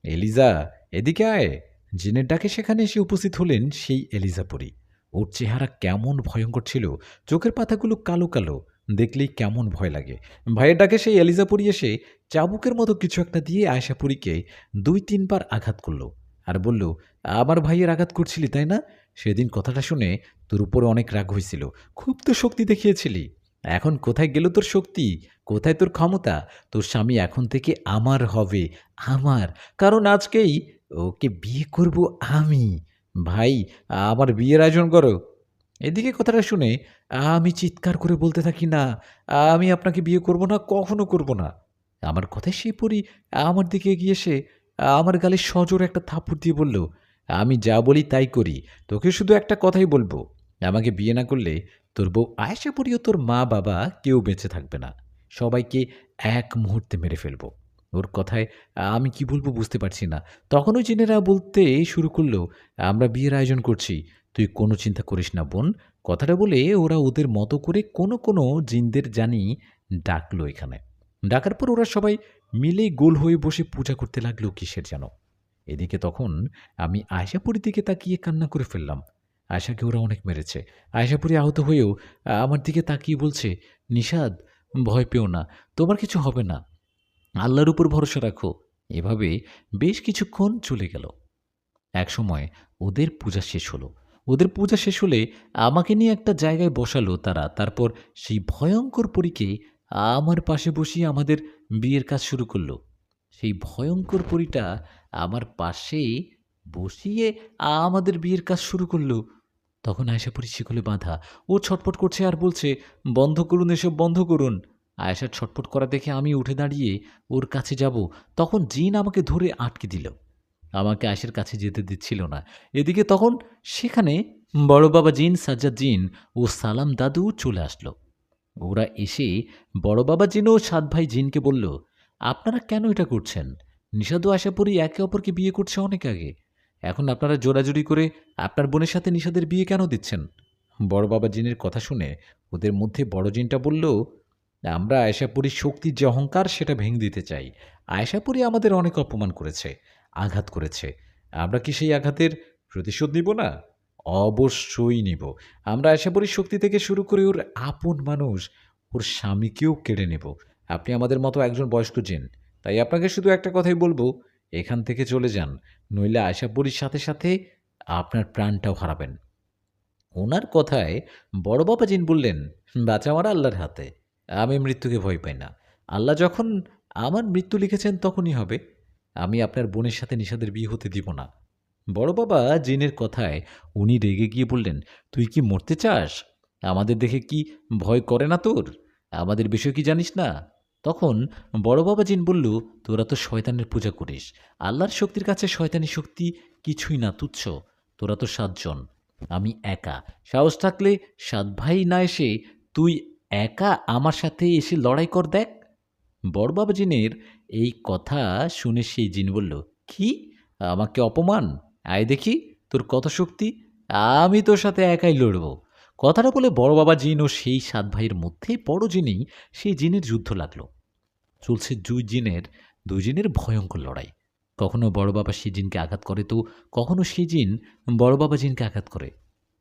এলিজা, এদিকে আয়। জিনের ডাকে সেখানে এসে উপস্থিত হলেন সেই এলিজাপুরী। ওর চেহারা কেমন ভয়ঙ্কর ছিল, চোখের পাতাগুলো কালো কালো, দেখলেই কেমন ভয় লাগে। ভাইয়ের ডাকে সেই এলিজাপুরী এসে চাবুকের মতো কিছু একটা দিয়ে আয়শাপুরীকে ২-৩ বার আঘাত করল আর বলল, আমার ভাইয়ের আঘাত করছিলি তাই না? সেদিন কথাটা শুনে তোর উপরে অনেক রাগ হয়েছিল, খুব তো শক্তি দেখিয়েছিলি। এখন কোথায় গেল তোর শক্তি? কোথায় তোর ক্ষমতা? তোর স্বামী এখন থেকে আমার হবে, আমার। কারণ আজকেই ওকে বিয়ে করব আমি। ভাই, আমার বিয়ের আয়োজন করো। এদিকে কথাটা শুনে আমি চিৎকার করে বলতে থাকি, না, আমি আপনাকে বিয়ে করব না, কখনো করব না। আমার কথায় সেই পরী আমার দিকে এগিয়ে এসে আমার গালে সজোরে একটা থাপ্পড় দিয়ে বলল, আমি যা বলি তাই করি, তোকে শুধু একটা কথাই বলবো, আমাকে বিয়ে না করলে তোর বউ আয়েশা পরী ও তোর মা বাবা কেউ বেঁচে থাকবে না, সবাইকে এক মুহূর্তে মেরে ফেলবো। ওর কথায় আমি কি বলবো বুঝতে পারছি না। তখনও জিনেরা বলতে শুরু করলো, আমরা বিয়ের আয়োজন করছি, তুই কোনো চিন্তা করিস না বোন। কথাটা বলে ওরা ওদের মতো করে কোনো কোনো জিনদের জানি ডাকলো এখানে। ডাকার পর ওরা সবাই মিলে গোল হয়ে বসে পূজা করতে লাগলো কিসের যেন। এদিকে তখন আমি আয়শাপুরীর দিকে তাকিয়ে কান্না করে ফেললাম। আয়শাকে ওরা অনেক মেরেছে। আয়শাপুরী আহত হয়েও আমার দিকে তাকিয়ে বলছে, নিষাদ, ভয় পেও না, তোমার কিছু হবে না, আল্লাহর উপর ভরসা রাখো। এভাবে বেশ কিছুক্ষণ চলে গেল। একসময় ওদের পূজা শেষ হলো। ওদের পূজা শেষ হলে আমাকে নিয়ে একটা জায়গায় বসালো তারা। তারপর সেই ভয়ঙ্কর পরীকে আমার পাশে বসিয়ে আমাদের বিয়ের কাজ শুরু করলো। সেই ভয়ঙ্কর পরীটা আমার পাশে বসিয়ে আমাদের বিয়ের কাজ শুরু করলো। তখন আয়েশা পরী শিকলে বাঁধা। ও ছটপট করছে আর বলছে, বন্ধ করুন, এসব বন্ধ করুন। আয়েশার ছটপট করা দেখে আমি উঠে দাঁড়িয়ে ওর কাছে যাব, তখন জিন আমাকে ধরে আটকে দিল। আমাকে আয়েশার কাছে যেতে দিচ্ছিল না। এদিকে তখন সেখানে বড় বাবা জিন, সাজ্জাদ জিন ও সালাম দাদু চলে আসলো। ওরা এসে বড় বাবা জিন ও ৭ ভাই জিনকে বলল, আপনারা কেন এটা করছেন? নিষাদ ও আশাপুরী একে অপরকে বিয়ে করছে অনেক আগে, এখন আপনারা জোরাজুরি করে আপনার বোনের সাথে নিষাদের বিয়ে কেন দিচ্ছেন? বড় বাবা জিনের কথা শুনে ওদের মধ্যে বড় জিনটা বলল, আমরা আয়শাপুরীর শক্তির যে অহংকার সেটা ভেঙে দিতে চাই। আয়শাপুরী আমাদের অনেক অপমান করেছে, আঘাত করেছে। আমরা কি সেই আঘাতের প্রতিশোধ নিব না? অবশ্যই নিব। আমরা আশাপুরীর শক্তি থেকে শুরু করে ওর আপন মানুষ, ওর স্বামীকেও কেড়ে নেব। আপনি আমাদের মতো একজন বয়স্ক জিন, তাই আপনাকে শুধু একটা কথাই বলবো, এখান থেকে চলে যান, নইলে আশাপুরীর সাথে সাথে আপনার প্রাণটাও হারাবেন। ওনার কথায় বড় বাবা জিন বললেন, বাঁচা মারা আল্লাহর হাতে, আমি মৃত্যুকে ভয় পাই না। আল্লাহ যখন আমার মৃত্যু লিখেছেন তখনই হবে। আমি আপনার বোনের সাথে নিশাদের বিয়ে হতে দিব না। বড় বাবা জিনের কথায় উনি রেগে গিয়ে বললেন, তুই কি মরতে চাস? আমাদের দেখে কি ভয় করে না তোর? আমাদের বিষয় কি জানিস না? তখন বড় বাবা জিন বলল, তোরা তো শয়তানের পূজা করিস। আল্লাহর শক্তির কাছে শয়তানি শক্তি কিছুই না, তুচ্ছ। তোরা তো 7 জন, আমি একা। সাহস থাকলে 7 ভাই না এসে তুই একা আমার সাথে এসে লড়াই কর দেখ। বড় বাবা জিনের এই কথা শুনে সেই জিন বলল, কি? আমাকে অপমান? আয় দেখি তোর কত শক্তি, আমি তোর সাথে একাই লড়ব। কথাটা বলে বড় বাবা জিন ও সেই 7 ভাইয়ের মধ্যে বড় জিনেই সেই জিনের যুদ্ধ লাগলো। চলছে দুই জিনের ভয়ঙ্কর লড়াই। কখনো বড় বাবা সেই জিনকে আঘাত করে, তো কখনো সেই জিন বড় বাবা জিনকে আঘাত করে।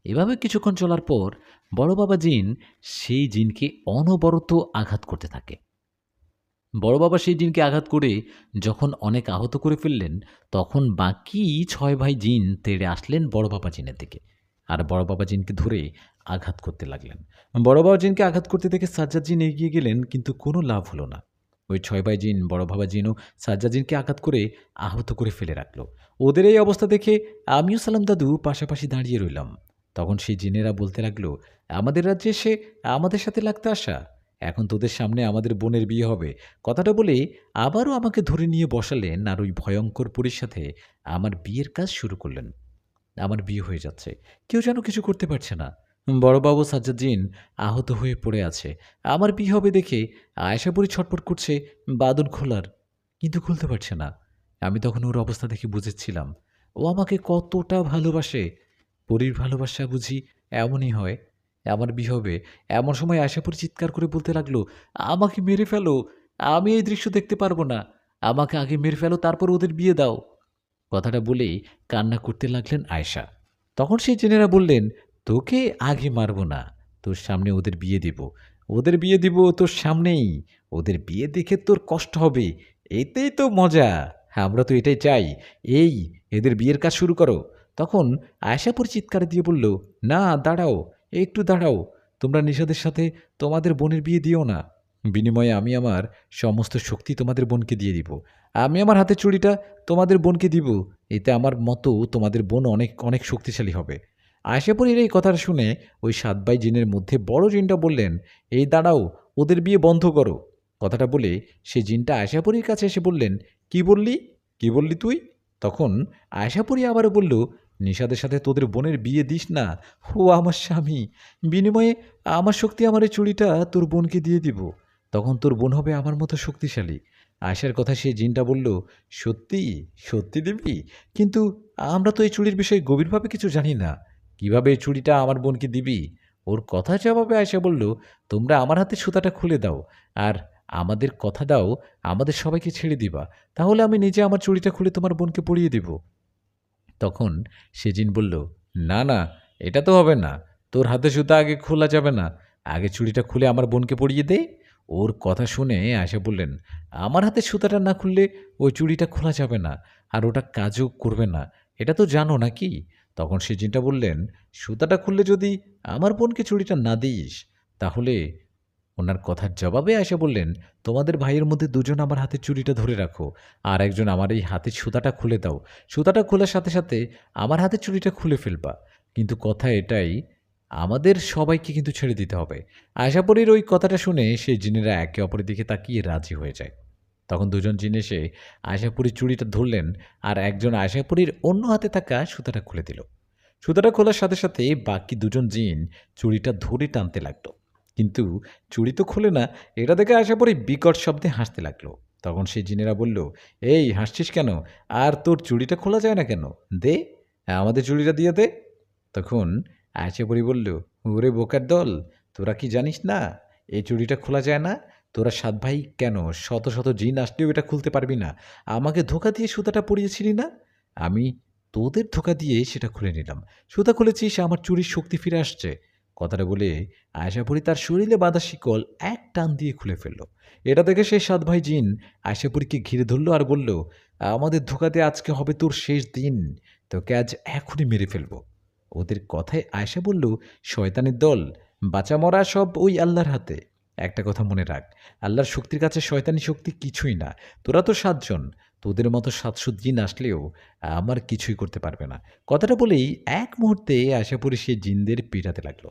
এভাবে কিছুক্ষণ চলার পর বড় বাবা জিন সেই জিনকে অনবরত আঘাত করতে থাকে। বড় বাবা সেই জিনকে আঘাত করে যখন অনেক আহত করে ফেললেন, তখন বাকি 6 ভাই জিন তেড়ে আসলেন বড় বাবা জিনের দিকে, আর বড় বাবা জিনকে ধরে আঘাত করতে লাগলেন। বড় বাবা জিনকে আঘাত করতে দেখে সাজ্জাদ জিন এগিয়ে গেলেন, কিন্তু কোনো লাভ হলো না। ওই 6 ভাই জিন বড় বাবা জিনও সাজ্জাদ জিনকে আঘাত করে আহত করে ফেলে রাখল। ওদের এই অবস্থা দেখে আমিও সালাম দাদু পাশাপাশি দাঁড়িয়ে রইলাম। তখন সেই জিনেরা বলতে লাগলো, আমাদের রাজ্যে এসে আমাদের সাথে লাগতে আসা, এখন তোদের সামনে আমাদের বোনের বিয়ে হবে। কথাটা বলে আবারও আমাকে ধরে নিয়ে বসালেন, আর ওই ভয়ঙ্কর পরীর সাথে আমার বিয়ের কাজ শুরু করলেন। আমার বিয়ে হয়ে যাচ্ছে, কেউ যেন কিছু করতে পারছে না। বড়বাবু সাজ্জাদ্দিন আহত হয়ে পড়ে আছে। আমার বিয়ে হবে দেখে আয়েশাপুরি ছটফট করছে বাঁধন খোলার, কিন্তু খুলতে পারছে না। আমি তখন ওর অবস্থা দেখে বুঝেছিলাম ও আমাকে কতটা ভালোবাসে। পরীর ভালোবাসা বুঝি এমনই হয়। আমার বিয়ে হবে এমন সময় আয়েশাপুরি চিৎকার করে বলতে লাগলো, আমাকে মেরে ফেলো, আমি এই দৃশ্য দেখতে পারবো না। আমাকে আগে মেরে ফেলো, তারপর ওদের বিয়ে দাও। কথাটা বলেই কান্না করতে লাগলেন আয়েশা। তখন সেই জেনেরা বললেন, তোকে আগে মারব না, তোর সামনে ওদের বিয়ে দিব। ওদের বিয়ে দিব তোর সামনেই। ওদের বিয়ে দেখে তোর কষ্ট হবে, এতেই তো মজা। আমরা তো এটাই চাই। এই, এদের বিয়ের কাজ শুরু করো। তখন আয়েশাপুর চিৎকার দিয়ে বলল, না দাঁড়াও, একটু দাঁড়াও। তোমরা নিশাদের সাথে তোমাদের বোনের বিয়ে দিও না। বিনিময়ে আমি আমার সমস্ত শক্তি তোমাদের বোনকে দিয়ে দিব। আমি আমার হাতে চুড়িটা তোমাদের বোনকে দিব। এতে আমার মতো তোমাদের বোন অনেক অনেক শক্তিশালী হবে। আয়েশাপুরীর এই কথাটা শুনে ওই 7 ভাই জিনের মধ্যে বড় জিনটা বললেন, এই দাঁড়াও, ওদের বিয়ে বন্ধ করো। কথাটা বলে সে জিনটা আয়েশাপুরীর কাছে এসে বললেন, কি বললি, কি বললি তুই? তখন আয়েশাপুরী আবারও বলল, নিশাদের সাথে তোদের বোনের বিয়ে দিস না, ও আমার স্বামী। বিনিময়ে আমার শক্তি, আমার এই চুড়িটা তোর বোনকে দিয়ে দিব। তখন তোর বোন হবে আমার মতো শক্তিশালী। আয়েশার কথা সেই জিনটা বলল, সত্যি, সত্যি দিবি? কিন্তু আমরা তো এই চুড়ির বিষয়ে গভীরভাবে কিছু জানি না। কিভাবে এই চুড়িটা আমার বোনকে দিবি? ওর কথা জবাবে আয়েশা বলল, তোমরা আমার হাতে সুতাটা খুলে দাও, আর আমাদের কথা দাও আমাদের সবাইকে ছেড়ে দিবা। তাহলে আমি নিজে আমার চুড়িটা খুলে তোমার বোনকে পরিয়ে দিব। তখন সে জিন বলল, না না, এটা তো হবে না। তোর হাতে সুতা আগে খোলা যাবে না। আগে চুড়িটা খুলে আমার বোনকে পরিয়ে দে। ওর কথা শুনে আয়েশা বললেন, আমার হাতে সুতাটা না খুললে ওই চুড়িটা খোলা যাবে না, আর ওটা কাজও করবে না। এটা তো জানো নাকি? তখন সে জিনটা বললেন, সুতাটা খুললে যদি আমার বোনকে চুড়িটা না দিস, তাহলে ওনার কথার জবাবে আয়েশা বললেন, তোমাদের ভাইয়ের মধ্যে দুজন আমার হাতের চুড়িটা ধরে রাখো, আর একজন আমার এই হাতের সুতাটা খুলে দাও। সুতাটা খোলার সাথে সাথে আমার হাতের চুড়িটা খুলে ফেলবা। কিন্তু কথা এটাই, আমাদের সবাইকে কিন্তু ছেড়ে দিতে হবে। আয়েশাপুরীর ওই কথাটা শুনে সেই জিনেরা একে অপরের দিকে তাকিয়ে রাজি হয়ে যায়। তখন দুজন জিন এসে আয়েশাপুরীর চুড়িটা ধরলেন, আর একজন আয়েশাপুরীর অন্য হাতে থাকা সুতাটা খুলে দিল। সুতাটা খোলার সাথে সাথে বাকি দুজন জিন চুড়িটা ধরে টানতে লাগলো, কিন্তু চুড়ি তো খুলে না। এটা দেখে আয়েশাপুরী বিকট শব্দে হাসতে লাগলো। তখন সেই জিনেরা বলল, এই হাসছিস কেন? আর তোর চুড়িটা খোলা যায় না কেন? দে, আমাদের চুড়িটা দিয়ে দে। তখন আয়েশাপুরী বলল, ওরে বোকার দল, তোরা কি জানিস না এই চুড়িটা খোলা যায় না? তোরা 7 ভাই কেন, শত শত জিন আসলেও এটা খুলতে পারবি না। আমাকে ধোকা দিয়ে সুতাটা পরিয়েছিলি না, আমি তোদের ধোকা দিয়ে সেটা খুলে নিলাম। সুতা খুলেছিস, আমার চুরির শক্তি ফিরে আসছে। কথাটা বলে আয়শাপুরী তার শরীরে বাঁধা শিকল এক টান দিয়ে খুলে ফেলল। এটা দেখে সেই 7 ভাই জিন আয়শাপুরীকে ঘিরে ধরল আর বলল, আমাদের ধোকাতে আজকে হবে তোর শেষ দিন, তোকে আজ এখনই মেরে ফেলবো। ওদের কথায় আয়শা বলল, শয়তানের দল, বাঁচা মরা সব ওই আল্লাহর হাতে। একটা কথা মনে রাখ, আল্লাহর শক্তির কাছে শয়তানি শক্তি কিছুই না। তোরা তো 7 জন, তোদের মতো 700 জিন আসলেও আমার কিছুই করতে পারবে না। কথাটা বলেই এক মুহূর্তে আয়শাপুরী সেই জিনদের পিটাতে লাগলো।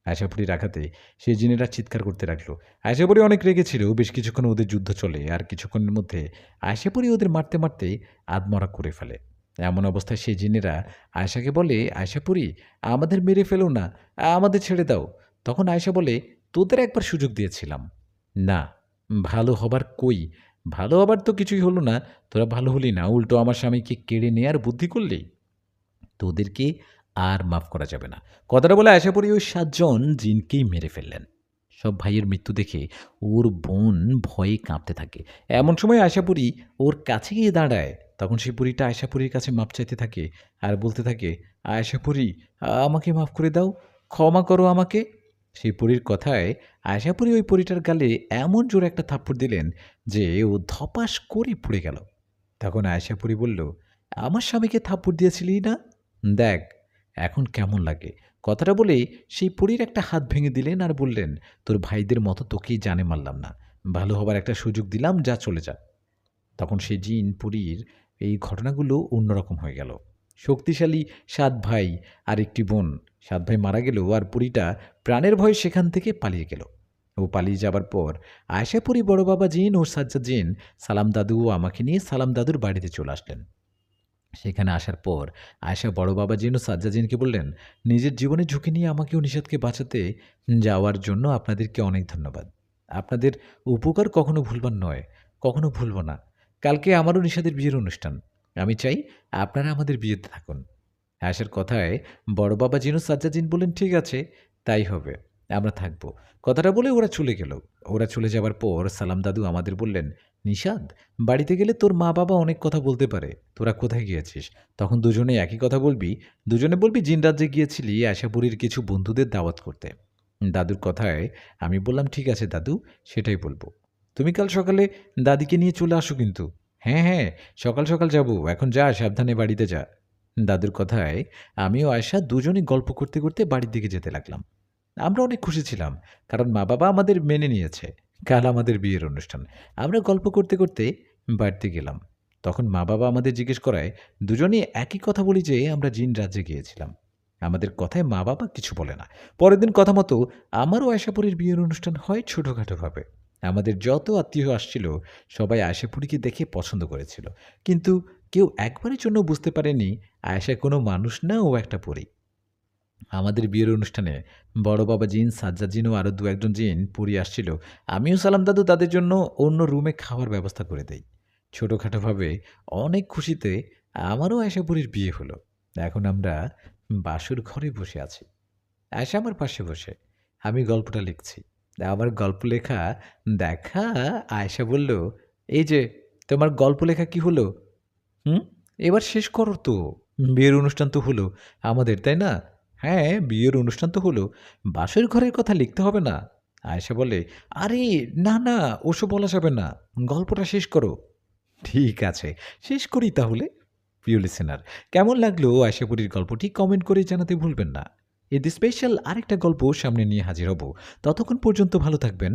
আয়শাপুরীর আঘাতে সেই জিনেরা চিৎকার করতে লাগলো। আয়শাপুরী অনেক রেগেছিল। বেশ কিছুক্ষণ ওদের যুদ্ধ চলে, আর কিছুক্ষণের মধ্যে আয়শাপুরী ওদের মারতে মারতে আধমরা করে ফেলে। এমন অবস্থায় সেই জিনেরা আয়শাকে বলে, আয়শাপুরী, আমাদের মেরে ফেলো না, আমাদের ছেড়ে দাও। তখন আয়শা বলে, তোদের একবার সুযোগ দিয়েছিলাম, না ভালো হবার কই, ভালো হবার তো কিছুই হলো না। তোরা ভালো হলি না, উল্টো আমার স্বামীকে কেড়ে নেয়ার বুদ্ধি করলি। তোদেরকে আর মাফ করা যাবে না। কথাটা বলে আয়শাপুরী ওই 7 জন জিনকেই মেরে ফেললেন। সব ভাইয়ের মৃত্যু দেখে ওর বোন ভয়ে কাঁপতে থাকে। এমন সময় আয়শাপুরী ওর কাছে গিয়ে দাঁড়ায়। তখন সেই বুড়িটা আয়শাপুরীর কাছে মাপ চাইতে থাকে আর বলতে থাকে, আয়শাপুরী, আমাকে মাফ করে দাও, ক্ষমা করো আমাকে। সেই পরীর কথায় আয়শাপুরী ওই পরীটার গালে এমন জোরে একটা থাপ্পড় দিলেন যে ও ধপাস করে পড়ে গেল। তখন আয়শাপুরী বলল, আমার স্বামীকে থাপ্পড় দিয়েছিলি না, দেখ এখন কেমন লাগে। কথাটা বলে সেই পরীর একটা হাত ভেঙে দিলেন আর বললেন, তোর ভাইদের মতো তোকেই জানে মারলাম না, ভালো হবার একটা সুযোগ দিলাম, যা চলে যা। তখন সেই জিন পুরীর এই ঘটনাগুলো অন্যরকম হয়ে গেল। শক্তিশালী 7 ভাই আর একটি বোন, 7 ভাই মারা গেল আর পুরীটা প্রাণের ভয়ে সেখান থেকে পালিয়ে গেল। ও পালিয়ে যাবার পর আয়শাপুরী বড় বাবা জিন ও সাজ্জাদ জিন সালাম দাদু ও আমাকে নিয়ে সালাম দাদুর বাড়িতে চলে আসলেন। সেখানে আসার পর আয়শা বড় বাবা জিন ও সাজ্জাদ জিনকে বললেন, নিজের জীবনে ঝুঁকি নিয়ে আমাকে ও নিষাদকে বাঁচাতে যাওয়ার জন্য আপনাদেরকে অনেক ধন্যবাদ। আপনাদের উপকার কখনো ভুলবার নয়, কখনো ভুলব না। কালকে আমারও নিষাদের বিয়ের অনুষ্ঠান, আমি চাই আপনারা আমাদের বিয়েতে থাকুন। আয়শার কথায় বড় বাবা জিন ও সাজ্জাদ জিন বললেন, ঠিক আছে, তাই হবে, আমরা থাকব। কথাটা বলে ওরা চলে গেল। ওরা চলে যাবার পর সালাম দাদু আমাদের বললেন, নিষাদ, বাড়িতে গেলে তোর মা বাবা অনেক কথা বলতে পারে, তোরা কোথায় গিয়েছিস? তখন দুজনে একই কথা বলবি, দুজনে বলবি জিন রাজ্যে গিয়েছিলি আশাপুরীর কিছু বন্ধুদের দাওয়াত করতে। দাদুর কথায় আমি বললাম, ঠিক আছে দাদু, সেটাই বলবো। তুমি কাল সকালে দাদিকে নিয়ে চলে আসো কিন্তু। হ্যাঁ হ্যাঁ, সকাল সকাল যাব, এখন যা, সাবধানে বাড়িতে যা। দাদুর কথায় আমি ও আয়শা দুজনেই গল্প করতে করতে বাড়ির দিকে যেতে লাগলাম। আমরা অনেক খুশি ছিলাম, কারণ মা বাবা আমাদের মেনে নিয়েছে। কাল আমাদের বিয়ের অনুষ্ঠান। আমরা গল্প করতে করতে বাড়িতে গেলাম। তখন মা বাবা আমাদের জিজ্ঞেস করায় দুজনেই একই কথা বলি যে আমরা জিন রাজ্যে গিয়েছিলাম। আমাদের কথায় মা বাবা কিছু বলে না। পরের দিন কথা মতো আমারও আয়শাপুরীর বিয়ের অনুষ্ঠান হয় ছোটোখাটোভাবে। আমাদের যত আত্মীয় আসছিল সবাই আয়শাপুরীকে দেখে পছন্দ করেছিল, কিন্তু কেউ একবারের জন্য বুঝতে পারেনি আয়েশা কোনো মানুষ না, ও একটা পরী। আমাদের বিয়ের অনুষ্ঠানে বড় বাবা জিন, সাজ্জাদ জিন ও আরও 2-1 জন জিন পরী আসছিল। আমিও সালাম দাদু তাদের জন্য অন্য রুমে খাওয়ার ব্যবস্থা করে দেই। ছোটোখাটোভাবে অনেক খুশিতে আমারও আয়েশাপুরীর বিয়ে হলো। এখন আমরা বাসর ঘরে বসে আছি। আয়েশা আমার পাশে বসে, আমি গল্পটা লিখছি। আমার গল্প লেখা দেখা আয়েশা বলল, এই যে তোমার গল্প লেখা কি হলো? হুম, এবার শেষ করো তো। বিয়ের অনুষ্ঠান তো হলো আমাদের, তাই না? হ্যাঁ, বিয়ের অনুষ্ঠান তো হলো, বাসর ঘরের কথা লিখতে হবে না। আয়েশা বলে, আরে না না, ওসব বলা যাবে না, গল্পটা শেষ করো। ঠিক আছে, শেষ করি তাহলে। প্রিয় লিসেনার, কেমন লাগলো আয়েশাপুরীর গল্পটি কমেন্ট করে জানাতে ভুলবেন না। এতে স্পেশাল আরেকটা গল্প সামনে নিয়ে হাজির হব। ততক্ষণ পর্যন্ত ভালো থাকবেন।